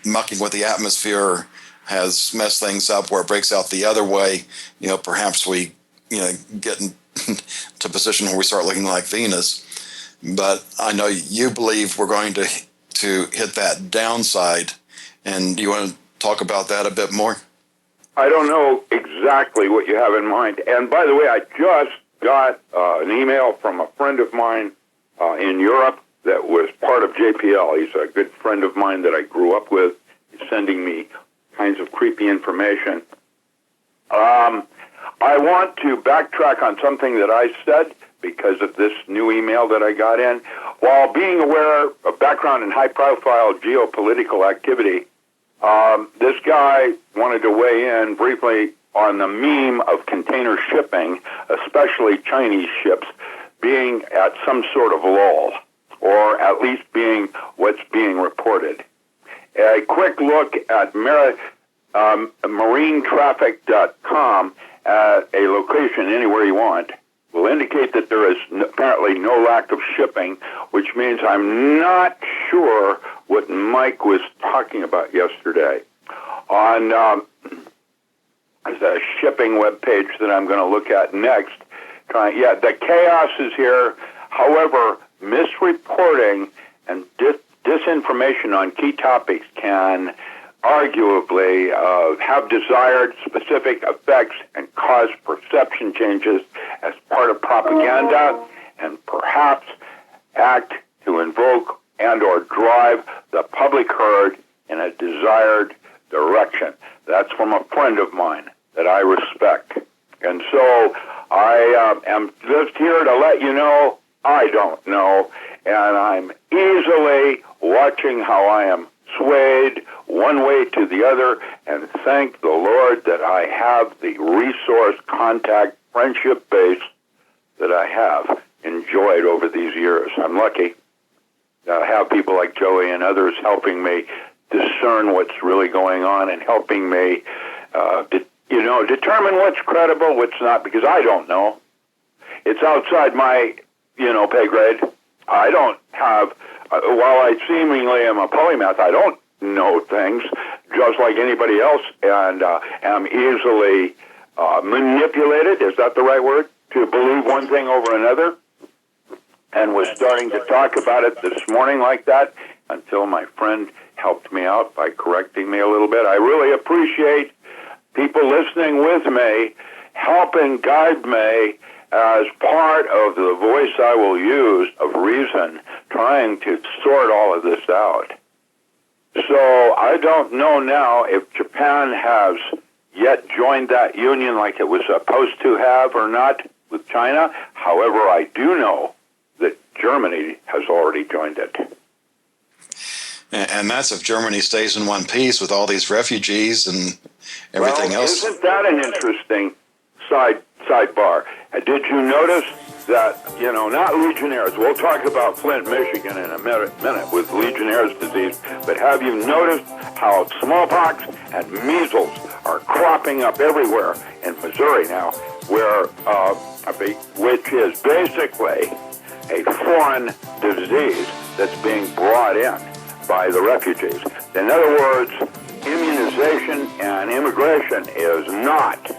mucking with the atmosphere has messed things up where it breaks out the other way, perhaps we get into a position where we start looking like Venus. But I know you believe we're going to hit that downside. And do you want to talk about that a bit more? I don't know exactly what you have in mind. And by the way, I just got an email from a friend of mine in Europe that was part of JPL. He's a good friend of mine that I grew up with. He's sending me kinds of creepy information. I want to backtrack on something that I said because of this new email that I got in. While being aware of background in high-profile geopolitical activity, this guy wanted to weigh in briefly on the meme of container shipping, especially Chinese ships, being at some sort of lull, or at least being what's being reported. A quick look at marinetraffic.com at a location anywhere you want will indicate that there is apparently no lack of shipping, which means I'm not sure what Mike was talking about yesterday. On the shipping webpage that I'm going to look at next, the chaos is here. However, misreporting and disinformation on key topics can arguably have desired specific effects and cause perception changes as part of propaganda, and perhaps act to invoke and or drive the public herd in a desired direction. That's from a friend of mine that I respect. And so I am just here to let you know I don't know, and I'm easily watching how I am swayed one way to the other, and thank the Lord that I have the resource, contact, friendship base that I have enjoyed over these years. I'm lucky to have people like Joey and others helping me discern what's really going on and helping me, determine what's credible, what's not, because I don't know. It's outside my, pay grade. I don't have, while I seemingly am a polymath, I don't know things just like anybody else, and am easily manipulated, is that the right word, to believe one thing over another, and was starting to talk about it this morning like that until my friend helped me out by correcting me a little bit. I really appreciate people listening with me, helping guide me as part of the voice I will use of reason, trying to sort all of this out. So I don't know now if Japan has yet joined that union like it was supposed to have or not with China. However, I do know that Germany has already joined it. And that's if Germany stays in one piece with all these refugees and everything else. Isn't that an interesting sidebar? Did you notice that, not Legionnaires, we'll talk about Flint, Michigan in a minute with Legionnaire's disease, but have you noticed how smallpox and measles are cropping up everywhere in Missouri now, which is basically a foreign disease that's being brought in by the refugees. In other words, immunization and immigration is not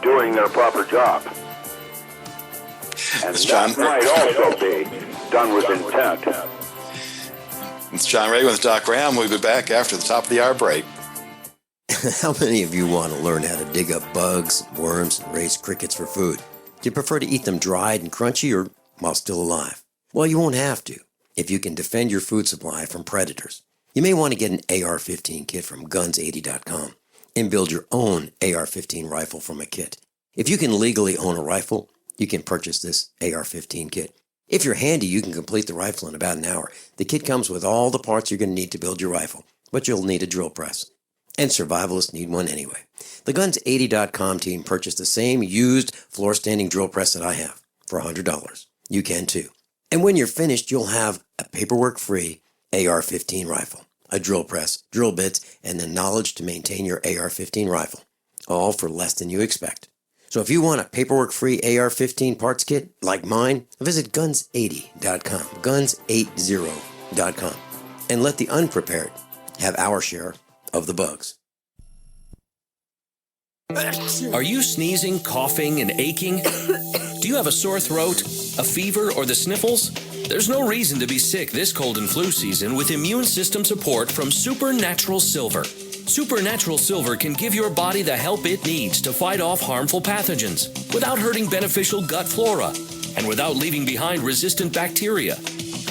doing their proper job. And that might also be done with intent. It's John Regan with Doc Ram. We'll be back after the top of the hour break. How many of you want to learn how to dig up bugs, worms, and raise crickets for food? Do you prefer to eat them dried and crunchy or while still alive? Well, you won't have to if you can defend your food supply from predators. You may want to get an AR-15 kit from guns80.com and build your own AR-15 rifle from a kit. If you can legally own a rifle, you can purchase this AR-15 kit. If you're handy, you can complete the rifle in about an hour. The kit comes with all the parts you're going to need to build your rifle, but you'll need a drill press. And survivalists need one anyway. The Guns80.com team purchased the same used floor-standing drill press that I have for $100. You can too. And when you're finished, you'll have a paperwork-free AR-15 rifle, a drill press, drill bits, and the knowledge to maintain your AR-15 rifle, all for less than you expect. So if you want a paperwork-free AR-15 parts kit like mine, visit Guns80.com, Guns80.com, and let the unprepared have our share of the bugs. Are you sneezing, coughing, and aching? Do you have a sore throat, a fever, or the sniffles? There's no reason to be sick this cold and flu season with immune system support from Supernatural Silver. Supernatural Silver can give your body the help it needs to fight off harmful pathogens without hurting beneficial gut flora and without leaving behind resistant bacteria.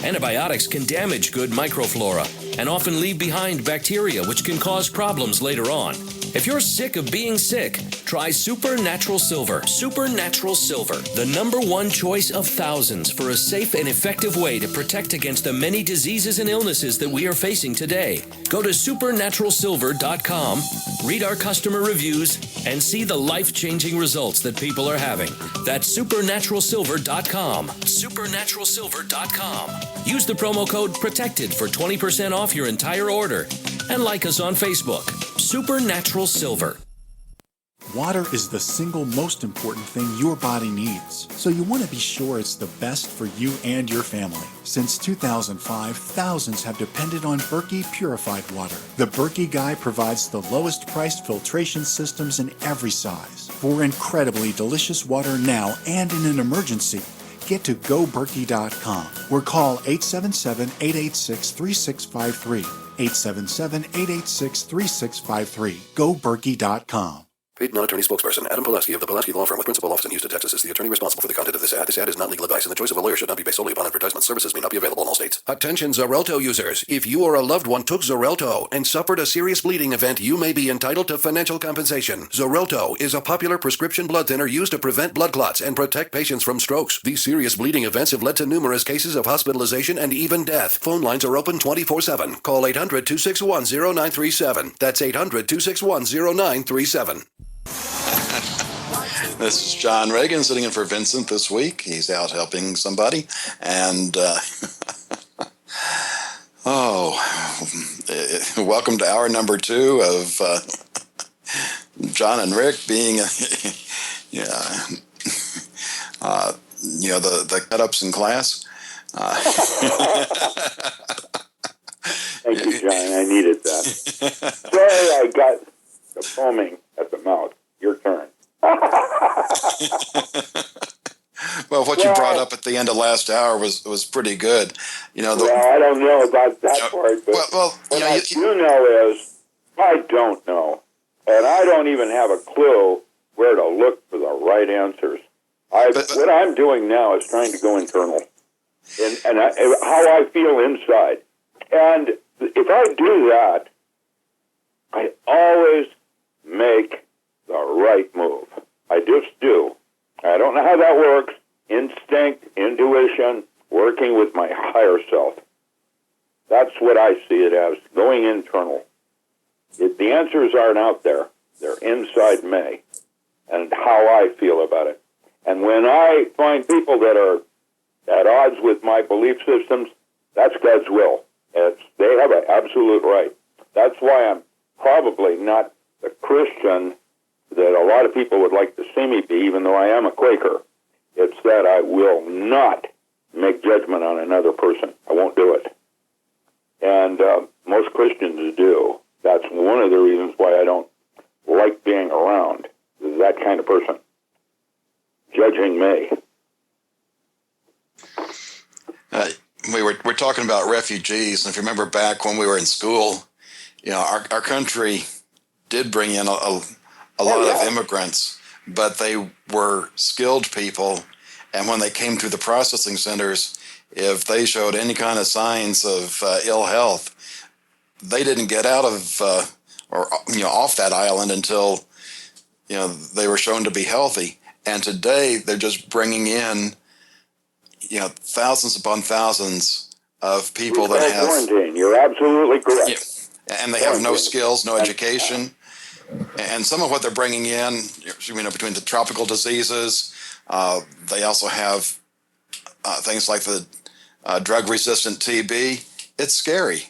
Antibiotics can damage good microflora and often leave behind bacteria which can cause problems later on. If you're sick of being sick, try Supernatural Silver. Supernatural Silver, the #1 choice of thousands for a safe and effective way to protect against the many diseases and illnesses that we are facing today. Go to supernaturalsilver.com, read our customer reviews, and see the life-changing results that people are having. That's supernaturalsilver.com. Supernaturalsilver.com. Use the promo code PROTECTED for 20% off your entire order. And like us on Facebook. Supernatural Silver. Water is the single most important thing your body needs, so you want to be sure it's the best for you and your family. Since 2005, thousands have depended on Berkey purified water. The Berkey Guy provides the lowest priced filtration systems in every size. For incredibly delicious water now and in an emergency, get to GoBerkey.com or call 877-886-3653. 877-886-3653. GoBerkey.com. Paid non-attorney spokesperson Adam Pulaski of the Pulaski Law Firm with principal office in Houston, Texas is the attorney responsible for the content of this ad. This ad is not legal advice, and the choice of a lawyer should not be based solely upon advertisement. Services may not be available in all states. Attention Xarelto users. If you or a loved one took Xarelto and suffered a serious bleeding event, you may be entitled to financial compensation. Xarelto is a popular prescription blood thinner used to prevent blood clots and protect patients from strokes. These serious bleeding events have led to numerous cases of hospitalization and even death. Phone lines are open 24/7. Call 800-261-0937. That's 800-261-0937. This is John Regan sitting in for Vincent this week. He's out helping somebody. And, welcome to hour number 2 of John and Rick being, the cut-ups in class. Thank you, John. I needed that. Sorry I got the foaming at the mouth. Your turn. Well, what you brought up at the end of last hour was pretty good. I don't know about that part, but what I do know is I don't know. And I don't even have a clue where to look for the right answers. What I'm doing now is trying to go internal and how I feel inside. And if I do that, I always make the right move. I just do. I don't know how that works. Instinct, intuition, working with my higher self. That's what I see it as, going internal. The answers aren't out there. They're inside me and how I feel about it. And when I find people that are at odds with my belief systems, that's God's will. They have an absolute right. That's why I'm probably not the Christian that a lot of people would like to see me be, even though I am a Quaker. It's that I will not make judgment on another person. I won't do it. And most Christians do. That's one of the reasons why I don't like being around that kind of person. Judging me. We're talking about refugees, and if you remember back when we were in school, our country did bring in a lot of immigrants, but they were skilled people, and when they came through the processing centers, if they showed any kind of signs of ill health, they didn't get out of off that island until they were shown to be healthy. And today they're just bringing in thousands upon thousands of people that have quarantine. You're absolutely correct. And they have no skills, no education. And some of what they're bringing in, between the tropical diseases, they also have things like the drug-resistant TB. It's scary.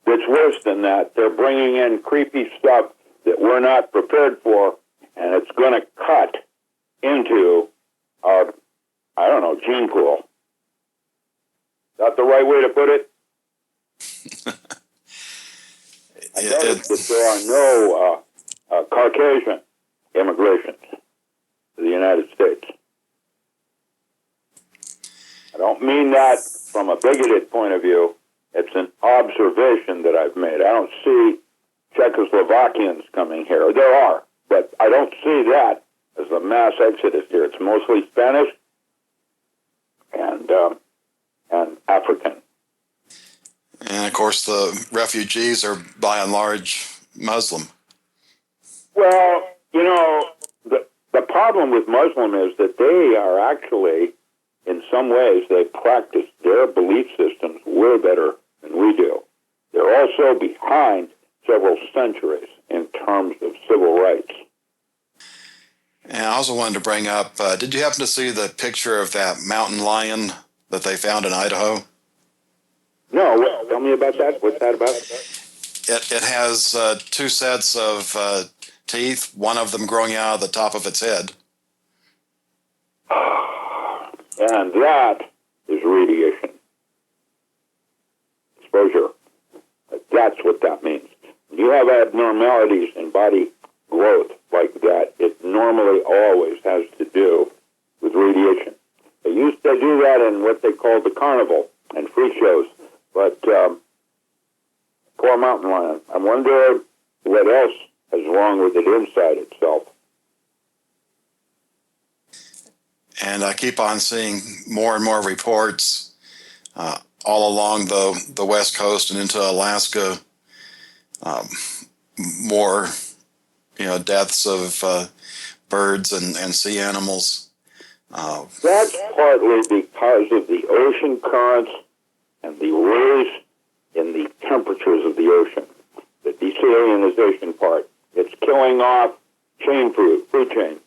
It's worse than that. They're bringing in creepy stuff that we're not prepared for, and it's going to cut into our, gene pool. Is that the right way to put it? I noticed that there are no Caucasian immigration to the United States. I don't mean that from a bigoted point of view. It's an observation that I've made. I don't see Czechoslovakians coming here. There are, but I don't see that as a mass exodus here. It's mostly Spanish and African. And, of course, the refugees are, by and large, Muslim. Well, the problem with Muslim is that they are actually, in some ways, they practice their belief systems way better than we do. They're also behind several centuries in terms of civil rights. And I also wanted to bring up, did you happen to see the picture of that mountain lion that they found in Idaho? No, tell me about that. What's that about? It has two sets of teeth, one of them growing out of the top of its head. And that is radiation exposure. That's what that means. When you have abnormalities in body growth like that, it normally always has to do with radiation. They used to do that in what they call the carnival and freak shows, but poor mountain lion. I wonder what else is wrong with it inside itself. And I keep on seeing more and more reports all along the West Coast and into Alaska. More, deaths of birds and sea animals. That's partly because of the ocean currents and the rise in the temperatures of the ocean. The desalinization part. It's killing off food chain.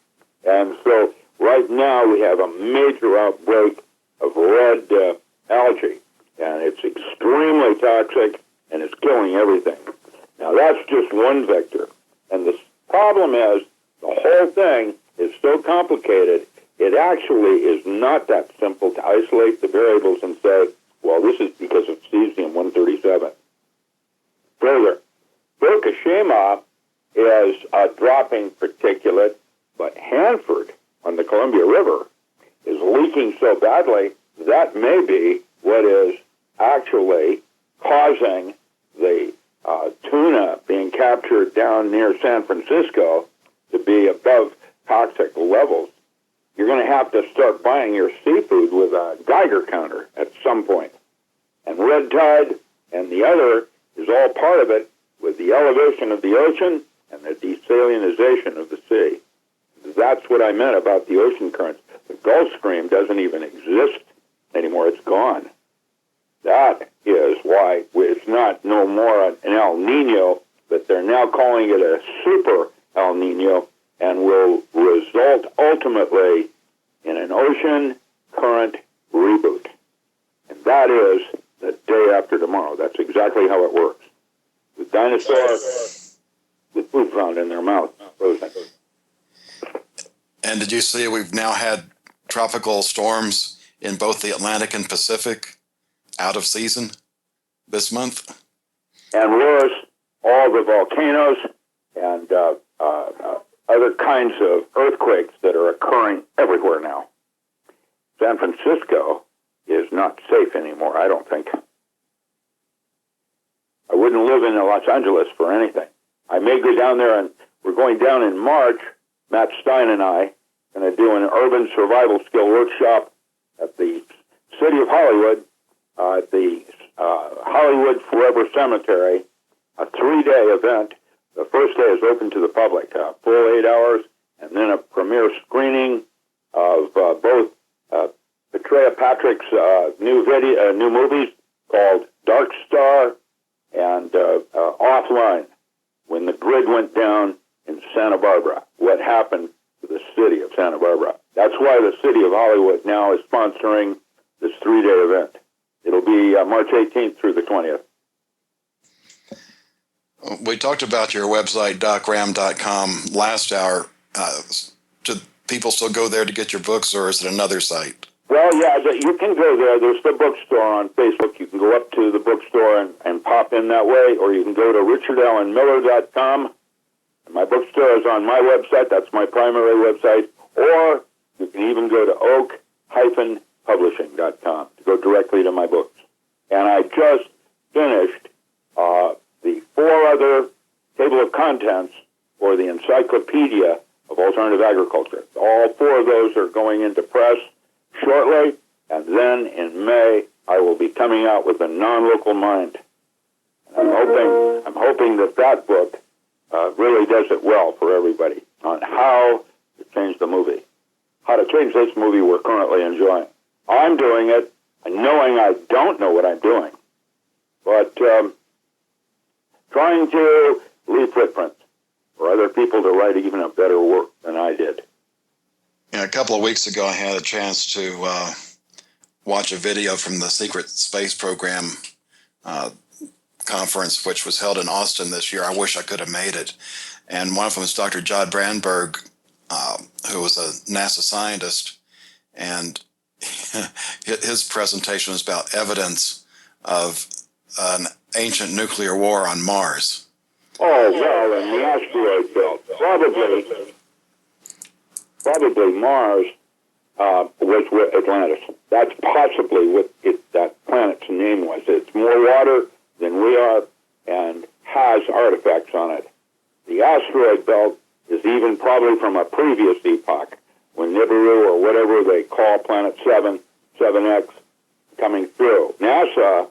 And so right now we have a major outbreak of red algae. And it's extremely toxic and it's killing everything. Now that's just one vector. And the problem is the whole thing is so complicated, it actually is not that simple to isolate the variables and say, well, this is because of cesium-137. Further, Fukushima is a dropping particulate, but Hanford on the Columbia River is leaking so badly that may be what is actually causing the tuna being captured down near San Francisco to be above toxic levels. You're going to have to start buying your seafood with a Geiger counter at some point. And red tide and the other is all part of it with the elevation of the ocean and the desalinization of the sea. That's what I meant about the ocean currents. The Gulf Stream doesn't even exist anymore. It's gone. That is why it's not no more an El Nino, but they're now calling it a super El Nino, and will result ultimately in an ocean current reboot. And that is the day after tomorrow. That's exactly how it works. The dinosaurs with food found in their mouth, frozen. And did you see we've now had tropical storms in both the Atlantic and Pacific out of season this month? And worse, all the volcanoes and other kinds of earthquakes that are occurring everywhere now. San Francisco is not safe anymore, I don't think. I wouldn't live in Los Angeles for anything. I may go down there, and we're going down in March, Matt Stein and I, going to do an urban survival skill workshop at the City of Hollywood, at the Hollywood Forever Cemetery, a 3-day event. The first day is open to the public, full 8 hours, and then a premiere screening of both Petrea Patrick's new movies called Dark Star and Offline, when the grid went down in Santa Barbara, what happened to the city of Santa Barbara. That's why the city of Hollywood now is sponsoring this 3-day event. It'll be March 18th through the 20th. We talked about your website, docram.com, last hour. Do people still go there to get your books, or is it another site? Well, yeah, you can go there. There's the bookstore on Facebook. You can go up to the bookstore and pop in that way, or you can go to richardellenmiller.com. My bookstore is on my website. That's my primary website. Or you can even go to oak-publishing.com to go directly to my books. And I just finished the 4 other table of contents for the Encyclopedia of Alternative Agriculture. All 4 of those are going into press shortly, and then in May I will be coming out with a non-local mind. I'm hoping that book really does it well for everybody on how to change the movie, how to change this movie we're currently enjoying. I'm doing it, knowing I don't know what I'm doing, but trying to leave footprints for other people to write even a better work than I did. A couple of weeks ago, I had a chance to watch a video from the Secret Space Program conference, which was held in Austin this year. I wish I could have made it. And one of them was Dr. John Brandberg, who was a NASA scientist. And his presentation was about evidence of an ancient nuclear war on Mars. Oh, well, in the asteroid belt. Probably Mars was with Atlantis. That's possibly what that planet's name was. It's more water than we are and has artifacts on it. The asteroid belt is even probably from a previous epoch when Nibiru or whatever they call Planet 7, 7X, coming through. NASA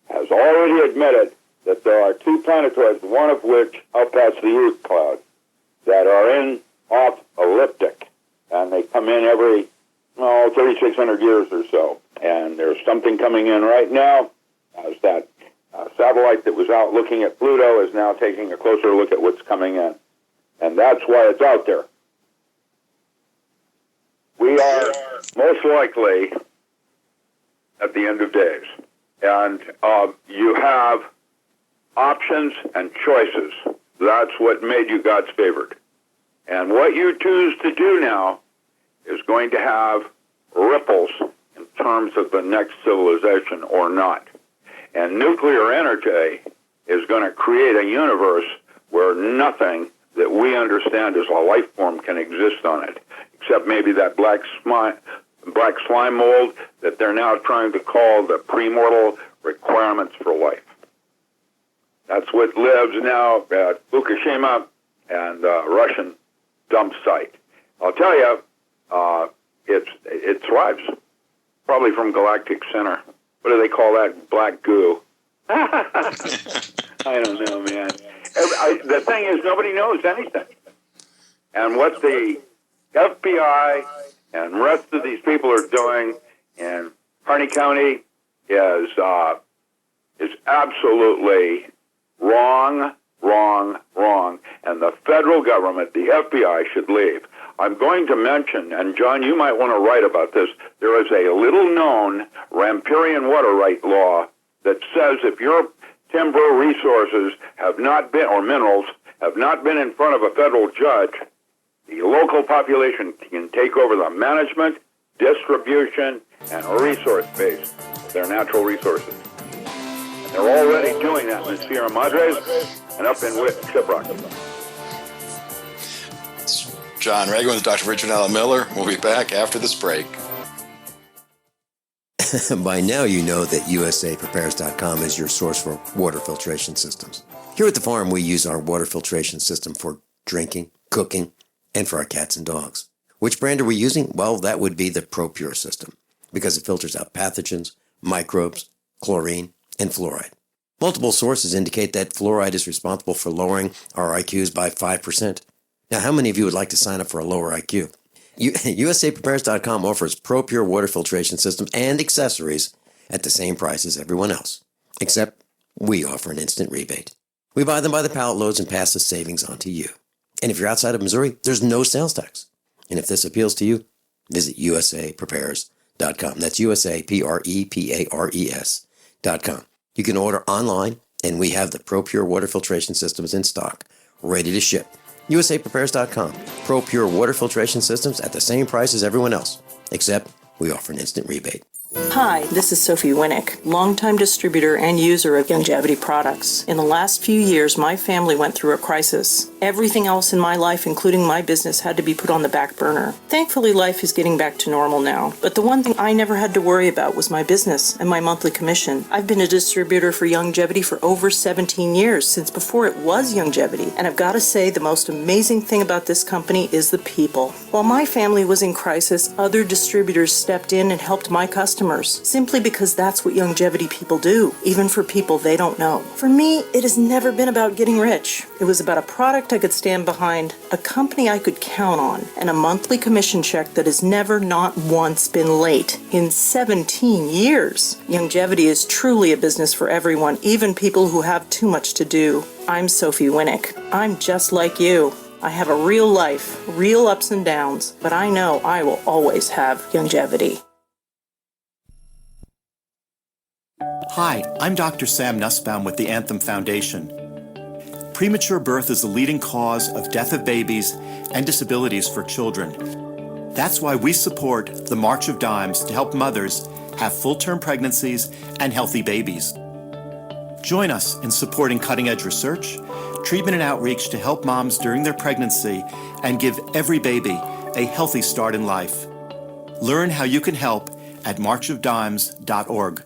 has already admitted that there are 2 planetoids, one of which out past the Oort cloud, that are off elliptic, and they come in every 3,600 years or so. And there's something coming in right now, as that satellite that was out looking at Pluto is now taking a closer look at what's coming in. And that's why it's out there. We are most likely at the end of days. And you have options and choices. That's what made you God's favorite. And what you choose to do now is going to have ripples in terms of the next civilization or not. And nuclear energy is going to create a universe where nothing that we understand as a life form can exist on it, except maybe that black slime mold that they're now trying to call the premortal requirements for life. That's what lives now at Fukushima and Russian dump site. I'll tell you, it thrives, probably from galactic center. What do they call that? Black goo. I don't know, man. The thing is, nobody knows anything. And what the FBI and rest of these people are doing in Harney County is absolutely wrong. And the federal government, the FBI, should leave. I'm going to mention, and John, you might want to write about this, there is a little-known riparian water right law that says if your timber resources have not been, or minerals, have not been in front of a federal judge, the local population can take over the management, distribution, and resource base of their natural resources. And they're already doing that in the Sierra Madres and up in Shiprock. John Regan with Dr. Richard Allen Miller. We'll be back after this break. By now you know that USAPrepares.com is your source for water filtration systems. Here at the farm, we use our water filtration system for drinking, cooking, and for our cats and dogs. Which brand are we using? Well, that would be the ProPure system, because it filters out pathogens, microbes, chlorine, and fluoride. Multiple sources indicate that fluoride is responsible for lowering our IQs by 5%. Now, how many of you would like to sign up for a lower IQ? USAPrepares.com offers ProPure water filtration systems and accessories at the same price as everyone else, except we offer an instant rebate. We buy them by the pallet loads and pass the savings on to you. And if you're outside of Missouri, there's no sales tax. And if this appeals to you, visit USAPrepares.com. That's USAPrepares.com. You can order online, and we have the ProPure water filtration systems in stock, ready to ship. USAPrepares.com. ProPure water filtration systems at the same price as everyone else, except we offer an instant rebate. Hi, this is Sophie Winnick, longtime distributor and user of Longevity products. In the last few years, my family went through a crisis. Everything else in my life, including my business, had to be put on the back burner. Thankfully, life is getting back to normal now. But the one thing I never had to worry about was my business and my monthly commission. I've been a distributor for Longevity for over 17 years, since before it was Longevity. And I've got to say, the most amazing thing about this company is the people. While my family was in crisis, other distributors stepped in and helped my customers, simply because that's what Longevity people do, even for people they don't know. For me, it has never been about getting rich. It was about a product I could stand behind, a company I could count on, and a monthly commission check that has never, not once, been late in 17 years. Longevity is truly a business for everyone, even people who have too much to do. I'm Sophie Winnick. I'm just like you. I have a real life, real ups and downs, but I know I will always have Longevity. Hi, I'm Dr. Sam Nussbaum with the Anthem Foundation. Premature birth is the leading cause of death of babies and disabilities for children. That's why we support the March of Dimes to help mothers have full-term pregnancies and healthy babies. Join us in supporting cutting-edge research, treatment and outreach to help moms during their pregnancy and give every baby a healthy start in life. Learn how you can help at marchofdimes.org.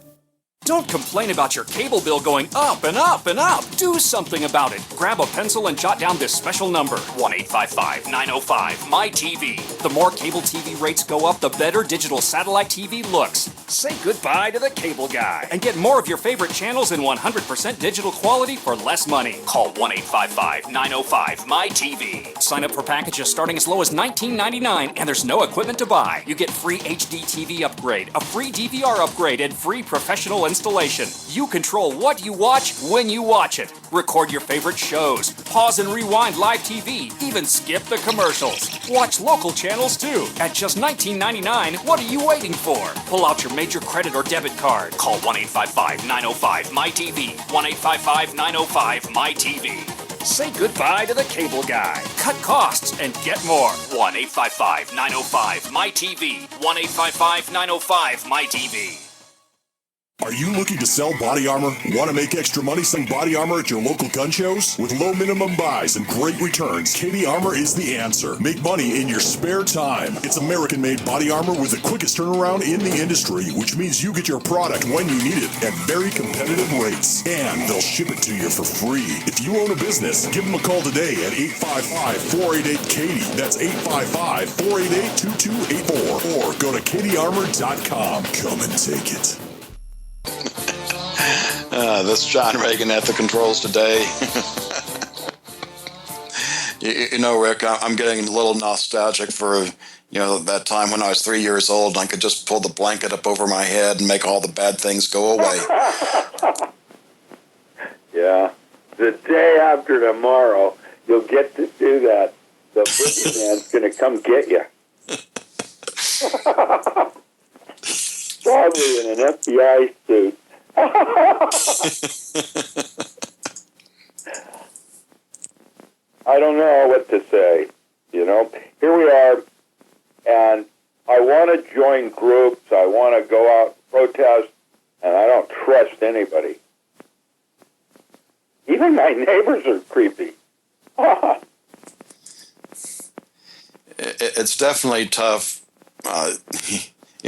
Don't complain about your cable bill going up and up and up. Do something about it. Grab a pencil and jot down this special number, 1-855-905-MY-TV. The more cable TV rates go up, the better digital satellite TV looks. Say goodbye to the cable guy and get more of your favorite channels in 100% digital quality for less money. Call 1-855-905-MY-TV. Sign up for packages starting as low as $19.99, and there's no equipment to buy. You get free HD TV upgrade, a free DVR upgrade, and free professional installation. You control what you watch when you watch it. Record your favorite shows, pause and rewind live TV, even skip the commercials. Watch local channels too. At just $19.99, what are you waiting for? Pull out your major credit or debit card. Call 1-855-905-MY-TV. 1-855-905-MY-TV. Say goodbye to the cable guy. Cut costs and get more. 1-855-905-MY-TV. 1-855-905-MY-TV. Are you looking to sell body armor? Want to make extra money selling body armor at your local gun shows? With low minimum buys and great returns, Katie Armor is the answer. Make money in your spare time. It's American-made body armor with the quickest turnaround in the industry, which means you get your product when you need it at very competitive rates. And they'll ship it to you for free. If you own a business, give them a call today at 855-488-KATIE. That's 855-488-2284. Or go to katiearmor.com. Come and take it. This is John Regan at the controls today. you know, Rick, I'm getting a little nostalgic for, that time when I was 3 years old and I could just pull the blanket up over my head and make all the bad things go away. Yeah. The day after tomorrow, you'll get to do that. The boogeyman's going to come get you. Probably in an FBI suit. I don't know what to say. Here we are, and I want to join groups. I want to go out and protest, and I don't trust anybody. Even my neighbors are creepy. It's definitely tough.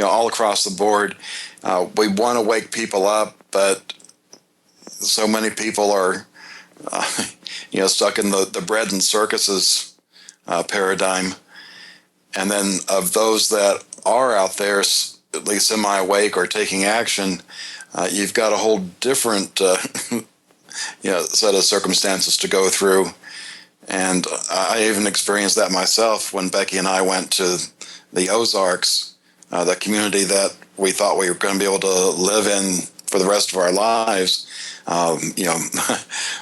All across the board. We want to wake people up, but so many people are, stuck in the bread and circuses paradigm. And then of those that are out there, at least semi-awake or taking action, you've got a whole different, set of circumstances to go through. And I even experienced that myself when Becky and I went to the Ozarks, the community that we thought we were going to be able to live in for the rest of our lives,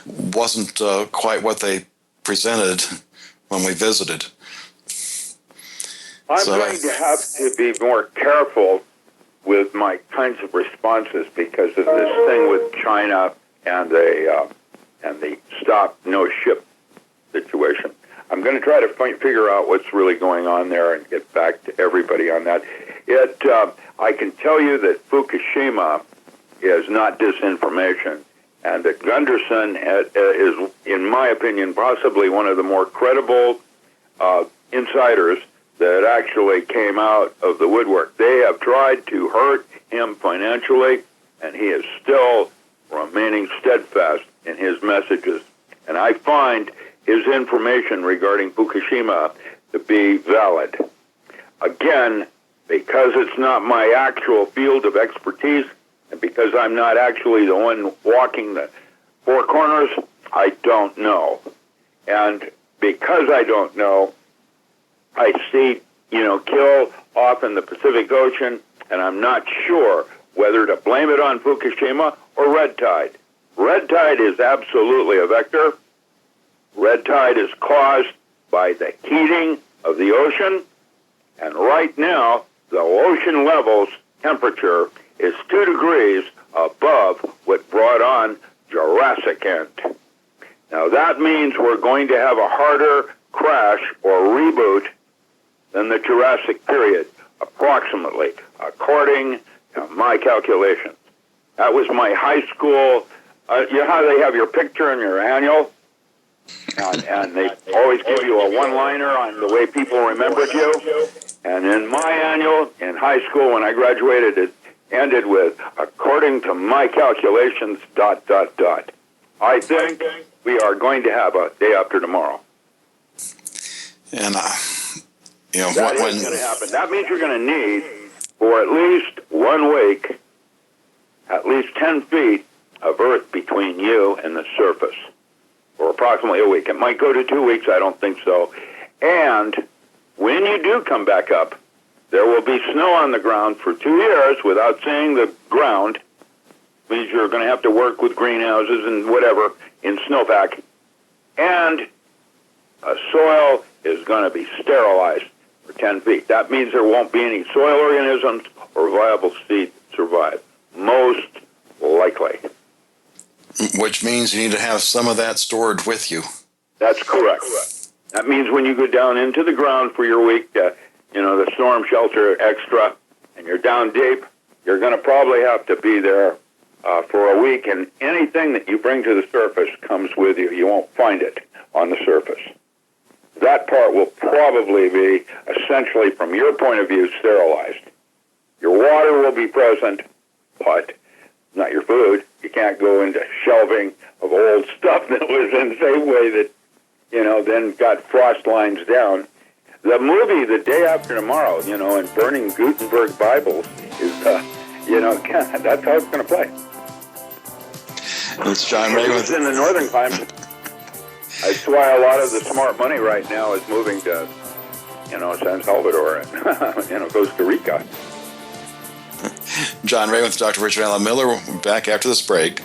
wasn't quite what they presented when we visited. I'm going to have to be more careful with my kinds of responses because of this thing with China and the stop no ship situation. I'm going to try to figure out what's really going on there and get back to everybody on that. I can tell you that Fukushima is not disinformation, and that Gunderson is, in my opinion, possibly one of the more credible insiders that actually came out of the woodwork. They have tried to hurt him financially, and he is still remaining steadfast in his messages. And I find his information regarding Fukushima to be valid. Again, because it's not my actual field of expertise, and because I'm not actually the one walking the four corners, I don't know. And because I don't know, I see, kill off in the Pacific Ocean, and I'm not sure whether to blame it on Fukushima or red tide. Red tide is absolutely a vector. Red tide is caused by the heating of the ocean, and right now, the ocean level's temperature is 2 degrees above what brought on Jurassic End. Now, that means we're going to have a harder crash or reboot than the Jurassic period, approximately, according to my calculations. That was my high school. You know how they have your picture in your annual? And they always give you a one-liner on the way people remembered you. And in my annual in high school when I graduated, it ended with, according to my calculations, ... I think we are going to have a day after tomorrow. And, that is going to happen. That means you're going to need, for at least 1 week, at least 10 feet of earth between you and the surface, for approximately a week. It might go to 2 weeks. I don't think so. And when you do come back up, there will be snow on the ground for 2 years without seeing the ground. It means you're going to have to work with greenhouses and whatever in snowpack. And soil is going to be sterilized for 10 feet. That means there won't be any soil organisms or viable seed survive, most likely. Which means you need to have some of that stored with you. That's correct. That means when you go down into the ground for your week, the storm shelter extra, and you're down deep, you're going to probably have to be there for a week, and anything that you bring to the surface comes with you. You won't find it on the surface. That part will probably be, essentially, from your point of view, sterilized. Your water will be present, but not your food. You can't go into shelving of old stuff that was in the same way that, then got frost lines down. The movie, The Day After Tomorrow, and burning Gutenberg Bibles is, that's how it's going to play. It's John Regan. It's in the northern climate. That's why a lot of the smart money right now is moving to, San Salvador and, Costa Rica. John Regan with Dr. Richard Allen Miller. We'll be back after this break.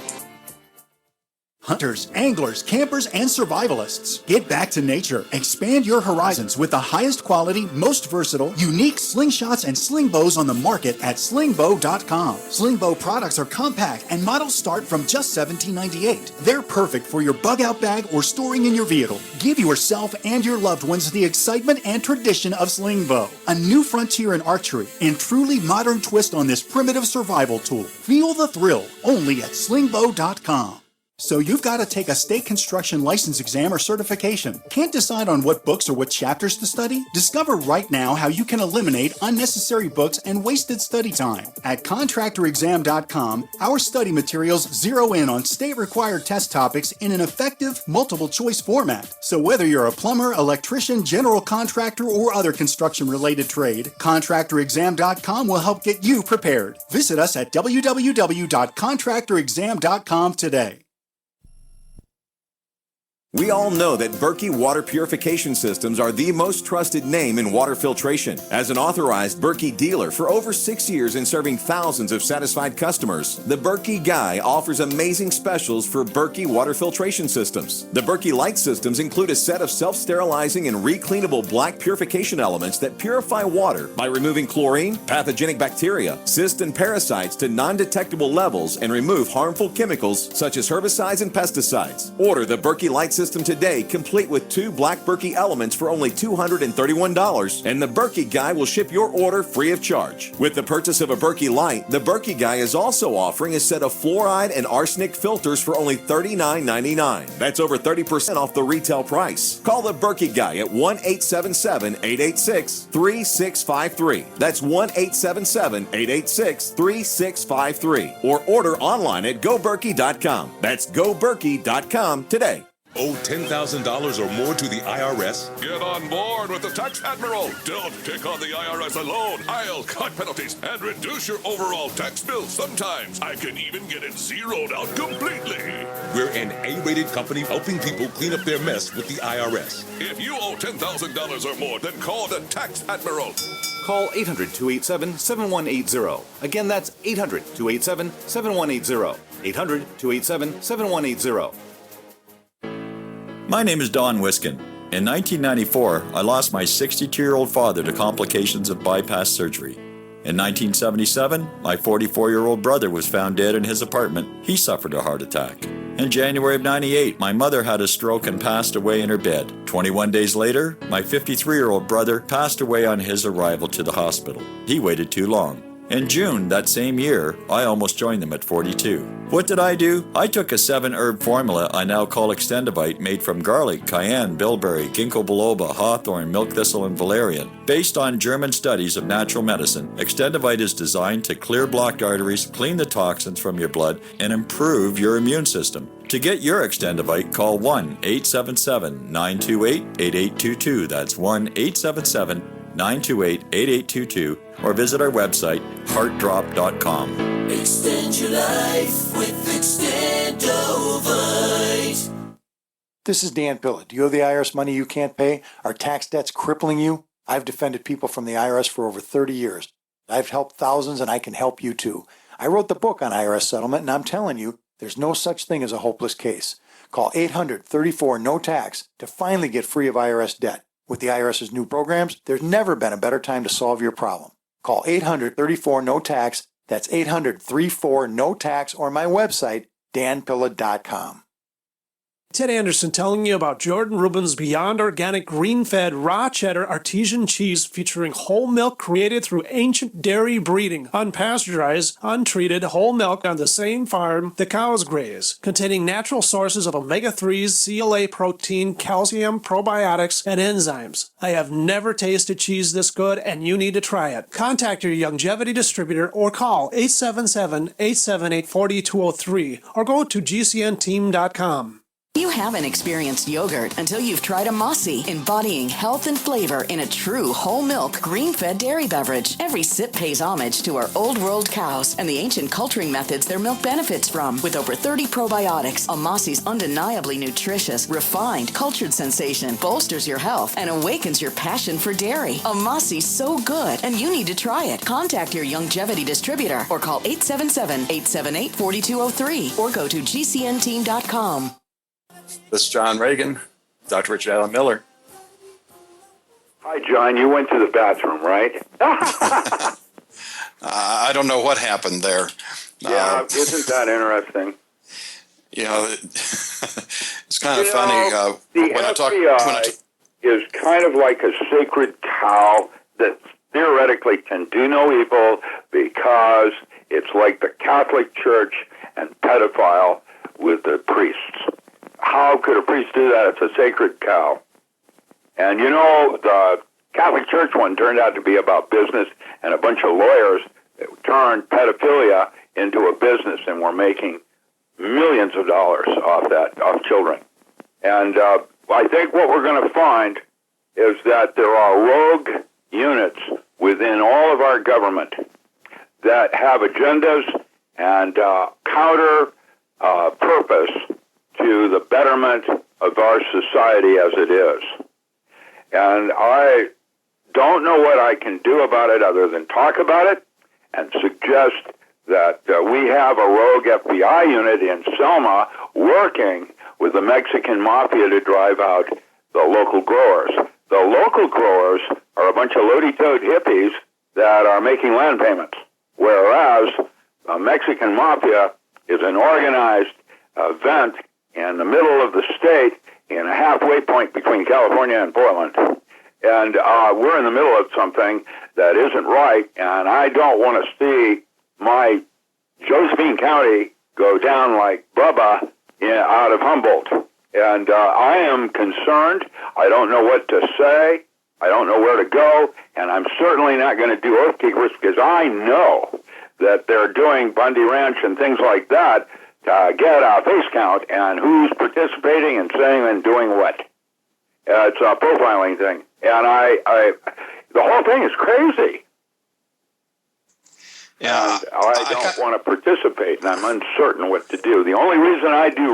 Hunters, anglers, campers, and survivalists. Get back to nature. Expand your horizons with the highest quality, most versatile, unique slingshots and sling bows on the market at slingbow.com. Sling bow products are compact and models start from just $17.98. They're perfect for your bug out bag or storing in your vehicle. Give yourself and your loved ones the excitement and tradition of sling bow. A new frontier in archery and truly modern twist on this primitive survival tool. Feel the thrill only at slingbow.com. So you've got to take a state construction license exam or certification. Can't decide on what books or what chapters to study? Discover right now how you can eliminate unnecessary books and wasted study time. At contractorexam.com, our study materials zero in on state-required test topics in an effective, multiple-choice format. So whether you're a plumber, electrician, general contractor, or other construction-related trade, contractorexam.com will help get you prepared. Visit us at www.contractorexam.com today. We all know that Berkey water purification systems are the most trusted name in water filtration. As an authorized Berkey dealer for over 6 years and serving thousands of satisfied customers, the Berkey Guy offers amazing specials for Berkey water filtration systems. The Berkey Light systems include a set of self-sterilizing and recleanable black purification elements that purify water by removing chlorine, pathogenic bacteria, cysts, and parasites to non-detectable levels and remove harmful chemicals such as herbicides and pesticides. Order the Berkey Light system today, complete with 2 black Berkey elements for only $231, and the Berkey Guy will ship your order free of charge. With the purchase of a Berkey Light, the Berkey Guy is also offering a set of fluoride and arsenic filters for only $39.99. That's over 30% off the retail price. Call the Berkey Guy at 1-877-886-3653. That's 1-877-886-3653. Or order online at goberkey.com. That's goberkey.com today. Owe $10,000 or more to the IRS? Get on board with the Tax Admiral. Don't take on the IRS alone. I'll cut penalties and reduce your overall tax bill. Sometimes I can even get it zeroed out completely. We're an A-rated company helping people clean up their mess with the IRS. If you owe $10,000 or more, then call the Tax Admiral. Call 800-287-7180. Again, that's 800-287-7180. 800-287-7180. My name is Don Wiskin. In 1994, I lost my 62-year-old father to complications of bypass surgery. In 1977, my 44-year-old brother was found dead in his apartment. He suffered a heart attack. In January of 98, my mother had a stroke and passed away in her bed. 21 days later, my 53-year-old brother passed away on his arrival to the hospital. He waited too long. In June that same year, I almost joined them at 42. What did I do? I took a 7-herb formula I now call Extendivite, made from garlic, cayenne, bilberry, ginkgo biloba, hawthorn, milk thistle, and valerian. Based on German studies of natural medicine, Extendivite is designed to clear blocked arteries, clean the toxins from your blood, and improve your immune system. To get your Extendivite, call 1-877-928-8822. That's 1-877-928-8822, or visit our website, heartdrop.com. Extend your life with Extendovite. This is Dan Pillett. Do you owe the IRS money you can't pay? Are tax debts crippling you? I've defended people from the IRS for over 30 years. I've helped thousands, and I can help you too. I wrote the book on IRS settlement, and I'm telling you, there's no such thing as a hopeless case. Call 800-34-NO-TAX to finally get free of IRS debt. With the IRS's new programs, there's never been a better time to solve your problem. Call 800-34-NO-TAX. That's 800-34-NO-TAX, or my website, danpilla.com. Ted Anderson telling you about Jordan Rubin's Beyond Organic Green-Fed Raw Cheddar Artesian Cheese, featuring whole milk created through ancient dairy breeding, unpasteurized, untreated whole milk on the same farm the cows graze, containing natural sources of omega-3s, CLA protein, calcium, probiotics, and enzymes. I have never tasted cheese this good, and you need to try it. Contact your longevity distributor or call 877-878-4203 or go to gcnteam.com. You haven't experienced yogurt until you've tried a Mossy, embodying health and flavor in a true whole milk, green-fed dairy beverage. Every sip pays homage to our old world cows and the ancient culturing methods their milk benefits from. With over 30 probiotics, a Mossy's undeniably nutritious, refined, cultured sensation bolsters your health and awakens your passion for dairy. A Mossy's so good, and you need to try it. Contact your longevity distributor or call 877-878-4203 or go to gcnteam.com. This is John Regan, Dr. Richard Allen Miller. Hi, John. You went to the bathroom, right? I don't know what happened there. Yeah, isn't that interesting? You know, it's kind of funny. The FBI is kind of like a sacred cow that theoretically can do no evil because it's like the Catholic Church and pedophile with the priests. How could a priest do that? It's a sacred cow. And you know, the Catholic Church one turned out to be about business, and a bunch of lawyers turned pedophilia into a business, and were making millions of dollars off that, off children. And I think what we're going to find is that there are rogue units within all of our government that have agendas and counter purpose to the betterment of our society as it is. And I don't know what I can do about it other than talk about it and suggest that we have a rogue FBI unit in Selma working with the Mexican mafia to drive out the local growers. The local growers are a bunch of loady-toed hippies that are making land payments, whereas the Mexican mafia is an organized event in the middle of the state in a halfway point between California and Portland. And we're in the middle of something that isn't right, and I don't want to see my Josephine County go down like Bubba out of Humboldt. And I am concerned. I don't know what to say. I don't know where to go. And I'm certainly not going to do Oath Keepers because I know that they're doing Bundy Ranch and things like that to get a face count and who's participating and saying and doing what. It's a profiling thing. And the whole thing is crazy. Yeah, and I don't want to participate, and I'm uncertain what to do. The only reason I do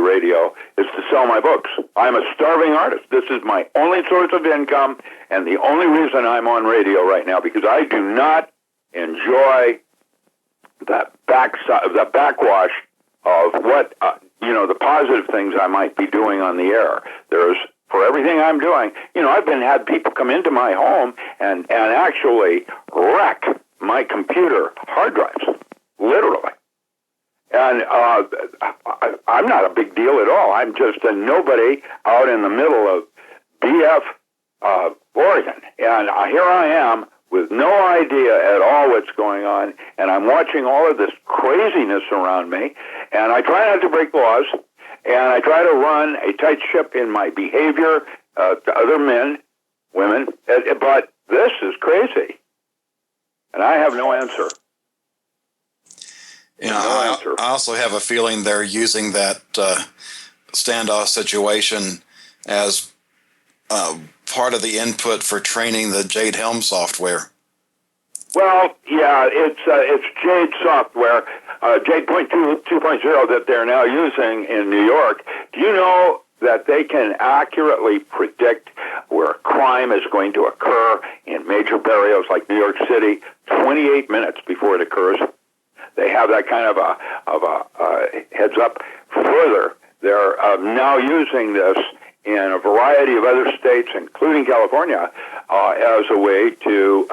radio is to sell my books. I'm a starving artist. This is my only source of income, and the only reason I'm on radio right now, because I do not enjoy the backwash of what, the positive things I might be doing on the air. For everything I'm doing, I've had people come into my home and actually wreck my computer hard drives, literally. And I'm not a big deal at all. I'm just a nobody out in the middle of BF, Oregon. And here I am with no idea at all what's going on, and I'm watching all of this craziness around me, and I try not to break laws, and I try to run a tight ship in my behavior to other men, women, but this is crazy, and I have no answer. I also have a feeling they're using that standoff situation as part of the input for training the Jade Helm software. Well, yeah, it's Jade software, Jade 2.0 that they're now using in New York. Do you know that they can accurately predict where crime is going to occur in major areas like New York City 28 minutes before it occurs? They have that kind of a heads up. Further, they're now using this in a variety of other states, including California, as a way to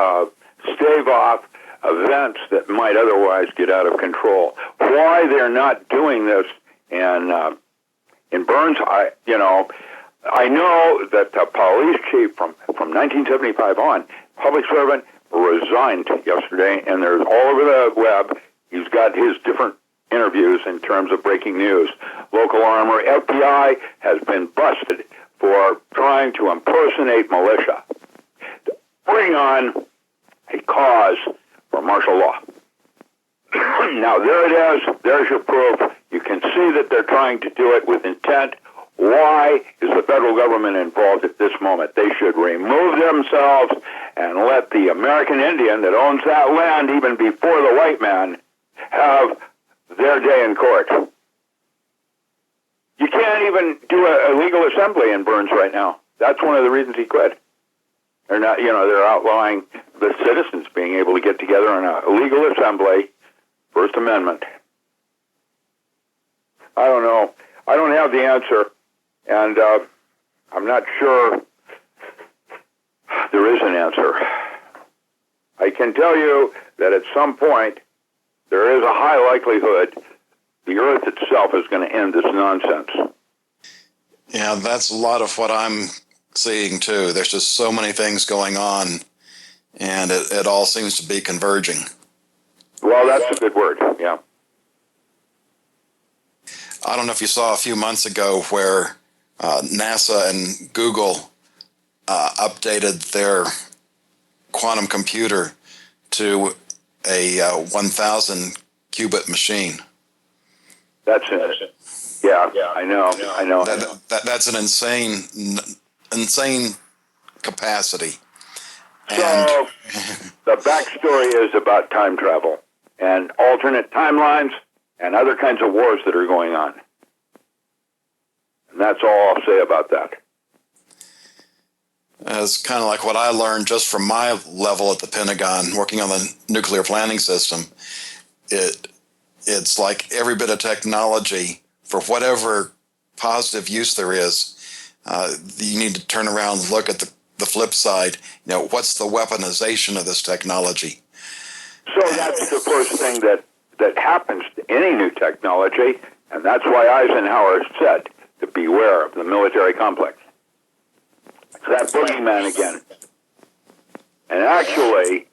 stave off events that might otherwise get out of control. Why they're not doing this in Burns, I know that the police chief from 1975 on, public servant, resigned yesterday, and there's all over the web. He's got his different interviews in terms of breaking news. Local armor, FBI has been busted for trying to impersonate militia, to bring on a cause for martial law. Now, there it is. There's your proof. You can see that they're trying to do it with intent. Why is the federal government involved at this moment? They should remove themselves and let the American Indian that owns that land even before the white man have their day in court. You can't even do a legal assembly in Burns right now. That's one of the reasons he quit. They're not, they're outlawing the citizens being able to get together in a legal assembly, First Amendment. I don't know. I don't have the answer, and I'm not sure there is an answer. I can tell you that at some point, there is a high likelihood the Earth itself is going to end this nonsense. Yeah, that's a lot of what I'm seeing, too. There's just so many things going on, and it all seems to be converging. Well, that's a good word, yeah. I don't know if you saw a few months ago where NASA and Google updated their quantum computer to a 1,000 qubit machine. That's it. Yeah, I know. That's an insane capacity. So the backstory is about time travel and alternate timelines and other kinds of wars that are going on. And that's all I'll say about that. It's kind of like what I learned just from my level at the Pentagon, working on the nuclear planning system. It's like every bit of technology, for whatever positive use there is, you need to turn around and look at the flip side. You know, what's the weaponization of this technology? So that's the first thing that happens to any new technology, and that's why Eisenhower said to beware of the military complex. It's that boogeyman again. And actually,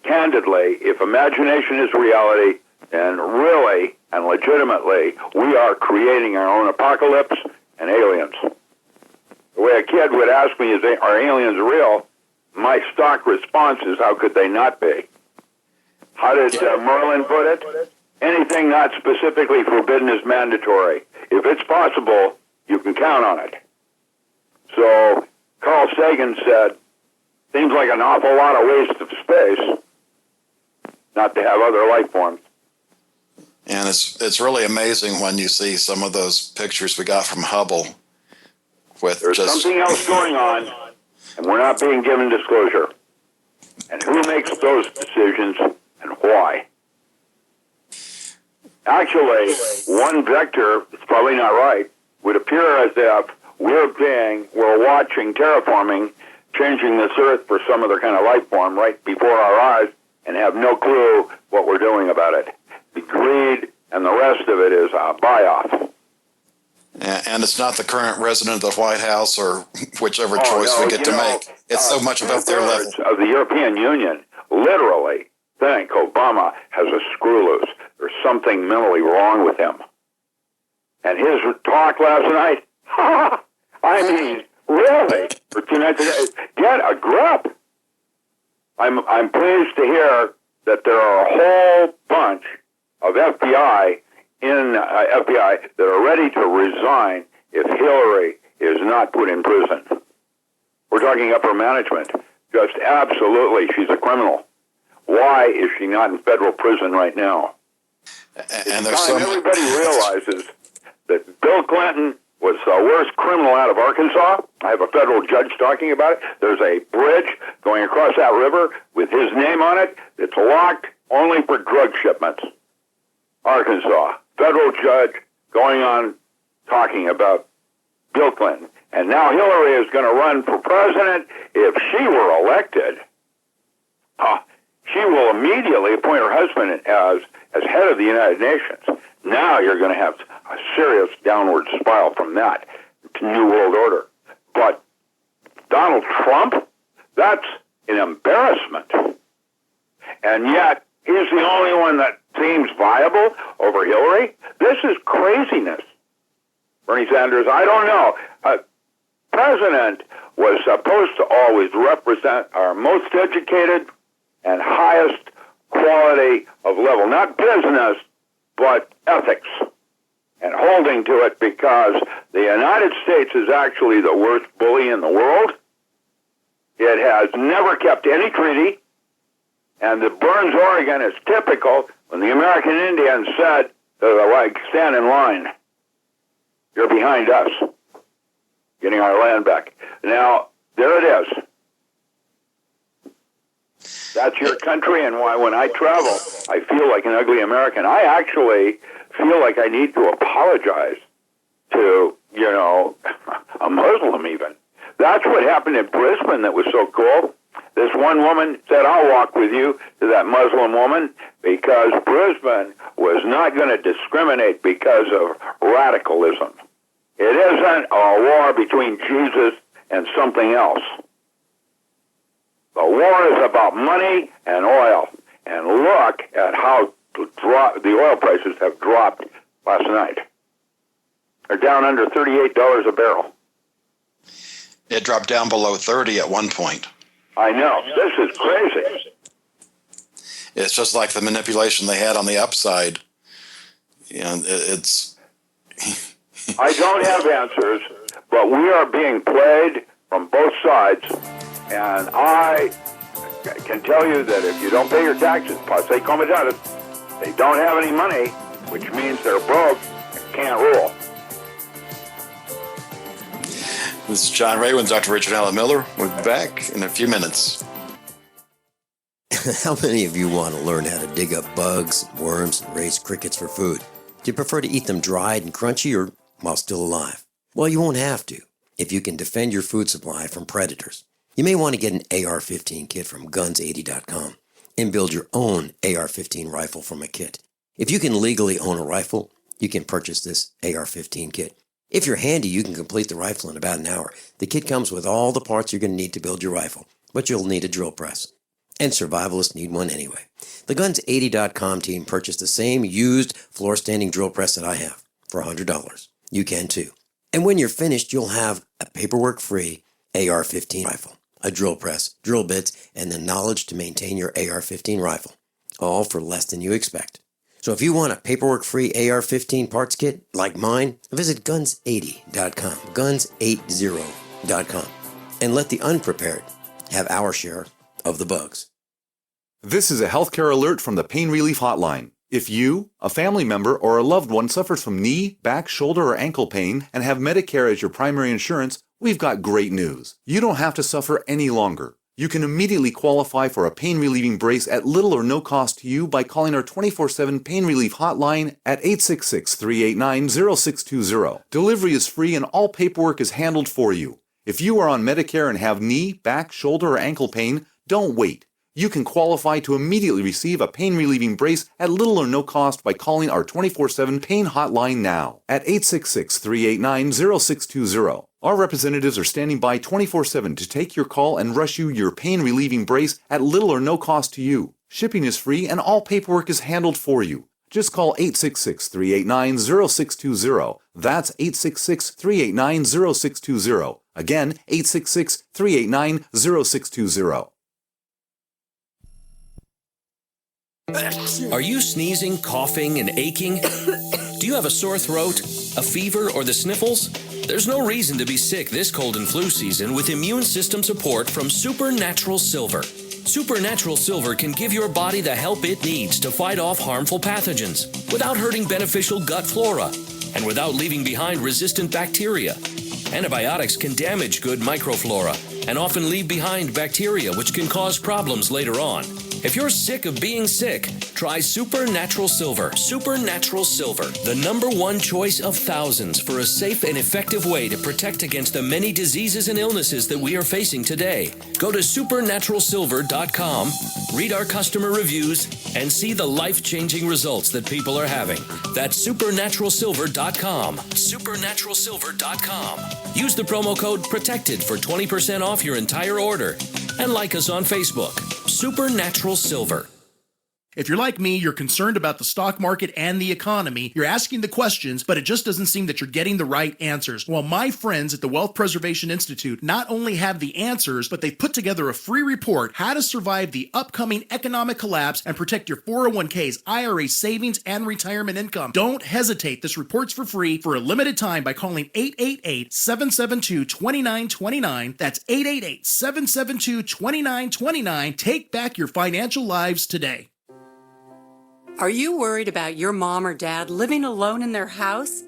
candidly, if imagination is reality, then really and legitimately, we are creating our own apocalypse and aliens. The way a kid would ask me, are aliens real? My stock response is, how could they not be? How did Merlin put it? Anything not specifically forbidden is mandatory. If it's possible, you can count on it. So Carl Sagan said, seems like an awful lot of waste of space not to have other life forms. And it's really amazing when you see some of those pictures we got from Hubble. There's something else going on, and we're not being given disclosure. And who makes those decisions and why? Actually, one vector, it's probably not right, would appear as if we're watching terraforming, changing this Earth for some other kind of life form right before our eyes, and have no clue what we're doing about it. The greed and the rest of it is a buy-off. And it's not the current resident of the White House or whichever choice we get to make. It's so much above their level. Of the European Union literally think Obama has a screw loose. There's something mentally wrong with him. And his talk last night, I mean, really, for tonight, get a grip. I'm pleased to hear that there are a whole bunch of FBI that are ready to resign if Hillary is not put in prison. We're talking upper management. Just absolutely, she's a criminal. Why is she not in federal prison right now? And there's everybody realizes that Bill Clinton was the worst criminal out of Arkansas. I have a federal judge talking about it. There's a bridge going across that river with his name on it. It's locked only for drug shipments. Arkansas. Federal judge going on talking about Bill Clinton. And now Hillary is going to run for president. If she were elected, she will immediately appoint her husband as head of the United Nations. Now you're going to have a serious downward spiral from that to New World Order. But Donald Trump, that's an embarrassment. And yet, he's the only one that seems viable over Hillary. This is craziness. Bernie Sanders, I don't know. President was supposed to always represent our most educated and highest quality of level, not business, but ethics, and holding to it, because the United States is actually the worst bully in the world. It has never kept any treaty, and the Burns, Oregon is typical when the American Indians said, like, stand in line. You're behind us, getting our land back. Now, there it is. That's your country, and why when I travel, I feel like an ugly American. I actually feel like I need to apologize to, a Muslim even. That's what happened in Brisbane that was so cool. This one woman said, I'll walk with you to that Muslim woman, because Brisbane was not going to discriminate because of radicalism. It isn't a war between Jesus and something else. The war is about money and oil. And look at how the oil prices have dropped last night. They're down under $38 a barrel. It dropped down below 30 at one point. I know. This is crazy. It's just like the manipulation they had on the upside. It's... I don't have answers, but we are being played from both sides. And I can tell you that if you don't pay your taxes, passe comitatus, they don't have any money, which means they're broke and can't rule. This is John Ray with Dr. Richard Allen Miller. We'll be back in a few minutes. How many of you want to learn how to dig up bugs, worms, and raise crickets for food? Do you prefer to eat them dried and crunchy or while still alive? Well, you won't have to if you can defend your food supply from predators. You may want to get an AR-15 kit from guns80.com and build your own AR-15 rifle from a kit. If you can legally own a rifle, you can purchase this AR-15 kit. If you're handy, you can complete the rifle in about an hour. The kit comes with all the parts you're going to need to build your rifle, but you'll need a drill press. And survivalists need one anyway. The Guns80.com team purchased the same used floor-standing drill press that I have for $100. You can too. And when you're finished, you'll have a paperwork-free AR-15 rifle, a drill press, drill bits, and the knowledge to maintain your AR-15 rifle, all for less than you expect. So if you want a paperwork-free AR-15 parts kit like mine, visit Guns80.com, Guns80.com, and let the unprepared have our share of the bugs. This is a healthcare alert from the Pain Relief Hotline. If you, a family member, or a loved one suffers from knee, back, shoulder, or ankle pain and have Medicare as your primary insurance, we've got great news. You don't have to suffer any longer. You can immediately qualify for a pain-relieving brace at little or no cost to you by calling our 24/7 Pain Relief Hotline at 866-389-0620. Delivery is free and all paperwork is handled for you. If you are on Medicare and have knee, back, shoulder, or ankle pain, don't wait. You can qualify to immediately receive a pain-relieving brace at little or no cost by calling our 24/7 Pain Hotline now at 866-389-0620. Our representatives are standing by 24/7 to take your call and rush you your pain-relieving brace at little or no cost to you. Shipping is free and all paperwork is handled for you. Just call 866-389-0620. That's 866-389-0620. Again, 866-389-0620. Are you sneezing, coughing, and aching? Do you have a sore throat, a fever, or the sniffles? There's no reason to be sick this cold and flu season with immune system support from Supernatural Silver. Supernatural Silver can give your body the help it needs to fight off harmful pathogens without hurting beneficial gut flora and without leaving behind resistant bacteria. Antibiotics can damage good microflora and often leave behind bacteria which can cause problems later on. If you're sick of being sick, try Supernatural Silver. Supernatural Silver, the #1 choice of thousands for a safe and effective way to protect against the many diseases and illnesses that we are facing today. Go to supernaturalsilver.com, read our customer reviews, and see the life-changing results that people are having. That's supernaturalsilver.com. Supernaturalsilver.com. Use the promo code PROTECTED for 20% off your entire order. And like us on Facebook. Supernatural Silver. If you're like me, you're concerned about the stock market and the economy. You're asking the questions, but it just doesn't seem that you're getting the right answers. Well, my friends at the Wealth Preservation Institute not only have the answers, but they've put together a free report, How to Survive the Upcoming Economic Collapse and Protect Your 401ks, IRA savings, and retirement income. Don't hesitate. This report's for free for a limited time by calling 888-772-2929. That's 888-772-2929. Take back your financial lives today. Are you worried about your mom or dad living alone in their house?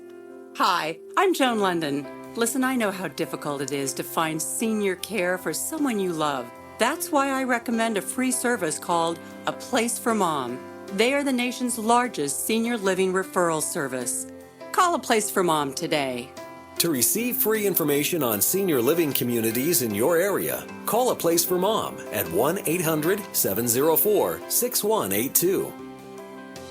Hi, I'm Joan London. Listen, I know how difficult it is to find senior care for someone you love. That's why I recommend a free service called A Place for Mom. They are the nation's largest senior living referral service. Call A Place for Mom today. To receive free information on senior living communities in your area, call A Place for Mom at 1-800-704-6182.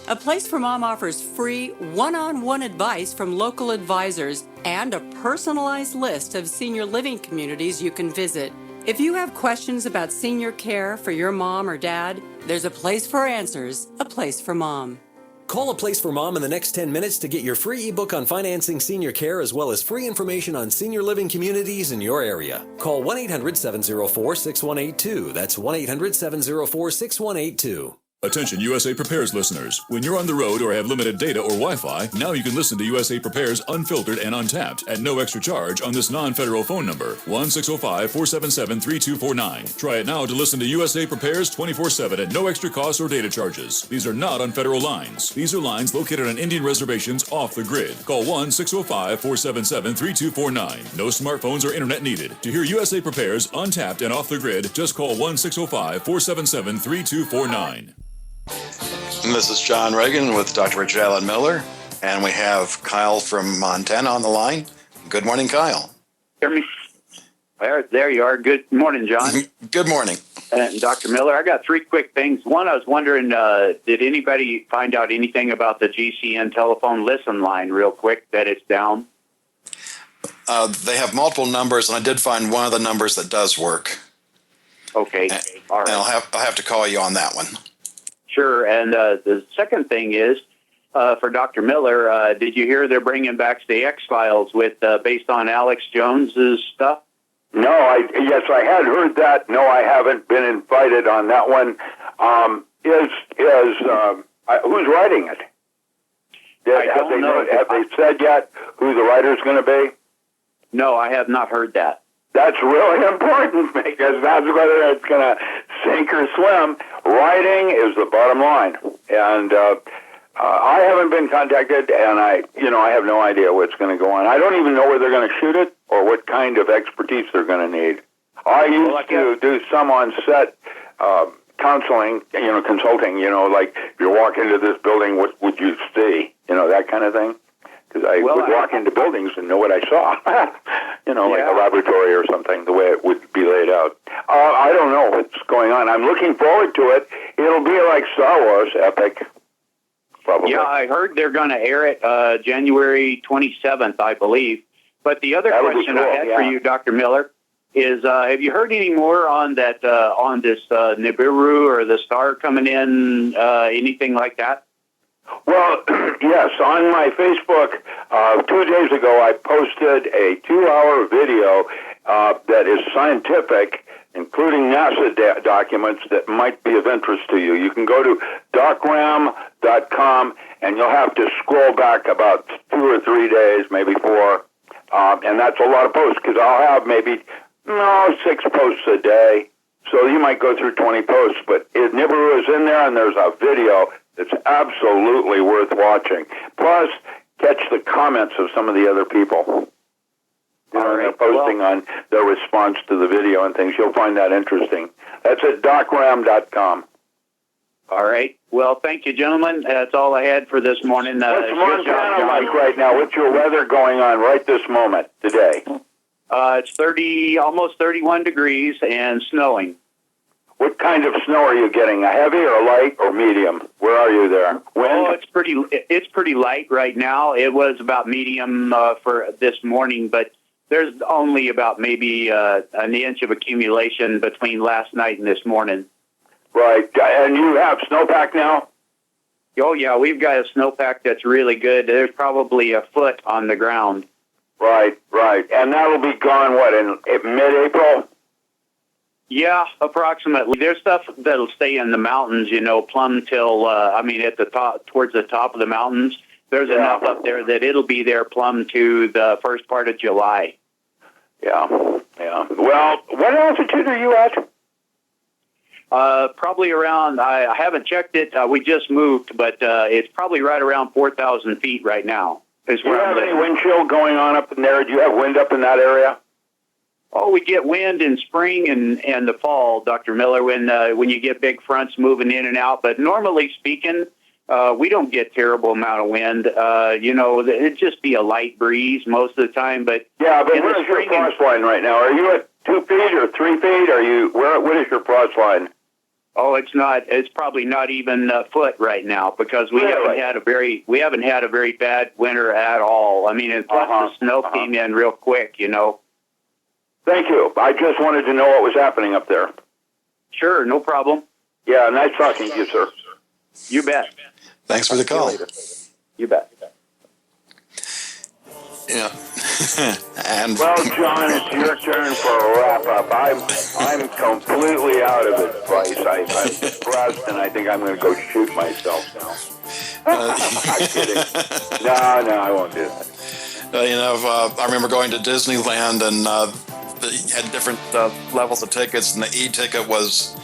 A Place for Mom offers free one-on-one advice from local advisors and a personalized list of senior living communities you can visit. If you have questions about senior care for your mom or dad, there's a place for answers, A Place for Mom. Call A Place for Mom in the next 10 minutes to get your free ebook on financing senior care as well as free information on senior living communities in your area. Call 1-800-704-6182. That's 1-800-704-6182. Attention USA Prepares listeners. When you're on the road or have limited data or Wi-Fi, now you can listen to USA Prepares Unfiltered and Untapped at no extra charge on this non-federal phone number, 1-605-477-3249. Try it now to listen to USA Prepares 24/7 at no extra cost or data charges. These are not on federal lines. These are lines located on Indian reservations off the grid. Call 1-605-477-3249. No smartphones or internet needed. To hear USA Prepares Untapped and off the grid, just call 1-605-477-3249. And this is John Regan with Dr. Richard Allen Miller, and we have Kyle from Montana on the line. Good morning, Kyle. Hear me? There you are. Good morning, John. Good morning. And Dr. Miller, I got three quick things. One, I was wondering, did anybody find out anything about the GCN telephone listen line real quick, that it's down? They have multiple numbers, and I did find one of the numbers that does work. Okay. All right. And I'll have to call you on that one. Sure. And the second thing is, for Dr. Miller, did you hear they're bringing back the X-Files with based on Alex Jones's stuff? No, yes, I had heard that. No, I haven't been invited on that one. Who's writing it? Have they said yet who the writer's going to be? No, I have not heard that. That's really important because that's whether it's going to sink or swim. Writing is the bottom line, and I haven't been contacted, and I have no idea what's going to go on. I don't even know where they're going to shoot it or what kind of expertise they're going to need. I used to do some on-set counseling, consulting. Like if you walk into this building, what would you see? That kind of thing. Because I would walk into buildings and know what I saw. Like a laboratory or something, the way it would be laid out. I don't know what's going on. I'm looking forward to it. It'll be like Star Wars, epic. Probably. Yeah, I heard they're going to air it January 27th, I believe. But the other question I had for you, Dr. Miller, is have you heard any more on that on this Nibiru or the star coming in, anything like that? Well, yes. On my Facebook, 2 days ago, I posted a 2-hour video that is scientific, including NASA documents that might be of interest to you. You can go to docram.com, and you'll have to scroll back about 2 or 3 days, maybe 4, and that's a lot of posts, because I'll have maybe 6 posts a day. So you might go through 20 posts, but Nibiru is in there, and there's a video that's absolutely worth watching. Plus, catch the comments of some of the other people. They're posting on their response to the video and things. You'll find that interesting. That's at docram.com. All right. Well, thank you, gentlemen. That's all I had for this morning. What's Montana like right now? What's your weather going on right this moment, today? It's almost 31 degrees and snowing. What kind of snow are you getting? A heavy or light or medium? Where are you there? Wind? Oh, it's pretty light right now. It was about medium for this morning, but there's only about maybe an inch of accumulation between last night and this morning. Right. And you have snowpack now? Oh, yeah. We've got a snowpack that's really good. There's probably a foot on the ground. Right. And that'll be gone, in mid-April? Yeah, approximately. There's stuff that'll stay in the mountains, plumb till, at the top, towards the top of the mountains. There's enough up there that it'll be there plumb to the first part of July. Yeah. Well, what altitude are you at? Probably around, I haven't checked it. We just moved, but it's probably right around 4,000 feet right now. Do you have any wind chill going on up in there? Do you have wind up in that area? Oh, we get wind in spring and the fall, Dr. Miller, when you get big fronts moving in and out. But normally speaking, we don't get terrible amount of wind. It'd just be a light breeze most of the time. But what is your frost line right now? Are you at 2 feet or 3 feet? What is your frost line? Oh, it's probably not even a foot right now because we haven't had a very bad winter at all. And plus the snow came in real quick, Thank you. I just wanted to know what was happening up there. Sure, no problem. Yeah, nice talking to you, sir. You bet. Thanks for the call. You bet. Yeah. And well, John, it's your turn for a wrap-up. I'm completely out of advice. I'm depressed, and I think I'm going to go shoot myself now. I'm kidding. No, I won't do that. I remember going to Disneyland, and they had different levels of tickets, and the E-ticket was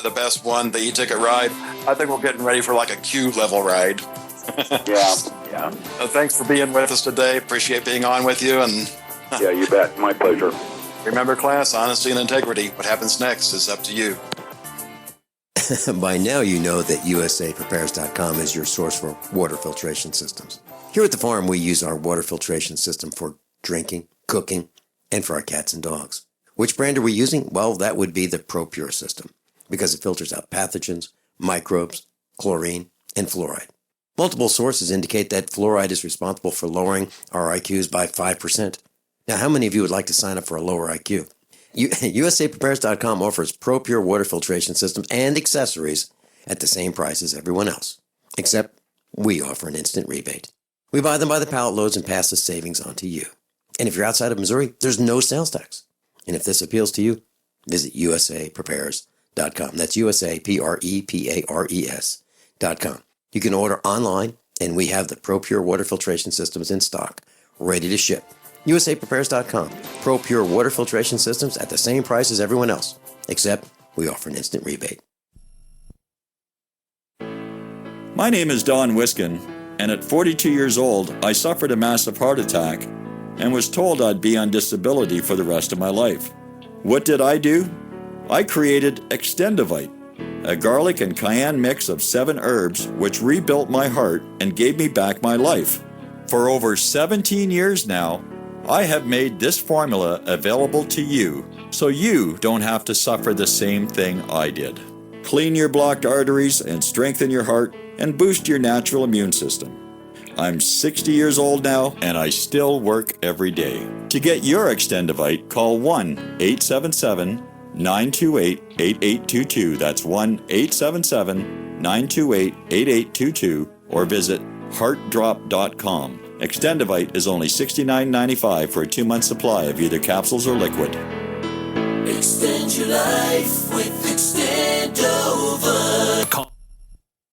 the best one, the E-ticket ride. I think we're getting ready for like a Q-level ride. Yeah. Thanks for being with us today. Appreciate being on with you. And yeah, you bet. My pleasure. Remember, class, honesty and integrity. What happens next is up to you. By now you know that USAPrepares.com is your source for water filtration systems. Here at the farm, we use our water filtration system for drinking, cooking, and for our cats and dogs. Which brand are we using? Well, that would be the ProPure system, because it filters out pathogens, microbes, chlorine, and fluoride. Multiple sources indicate that fluoride is responsible for lowering our IQs by 5%. Now, how many of you would like to sign up for a lower IQ? USAPrepares.com offers ProPure water filtration systems and accessories at the same price as everyone else, except we offer an instant rebate. We buy them by the pallet loads and pass the savings on to you. And if you're outside of Missouri, there's no sales tax. And if this appeals to you, visit USAPrepares.com. That's USAPrepares.com. You can order online, and we have the ProPure water filtration systems in stock, ready to ship. USAPrepares.com. ProPure water filtration systems at the same price as everyone else, except we offer an instant rebate. My name is Don Wiskin, and at 42 years old, I suffered a massive heart attack and was told I'd be on disability for the rest of my life. What did I do? I created Extendivite, a garlic and cayenne mix of 7 herbs which rebuilt my heart and gave me back my life. For over 17 years now, I have made this formula available to you so you don't have to suffer the same thing I did. Clean your blocked arteries and strengthen your heart and boost your natural immune system. I'm 60 years old now and I still work every day. To get your Extendivite, call 1-877-928-8822. That's 1-877-928-8822 or visit heartdrop.com. Extendivite is only $69.95 for a 2-month supply of either capsules or liquid. Extend your life with Extendova.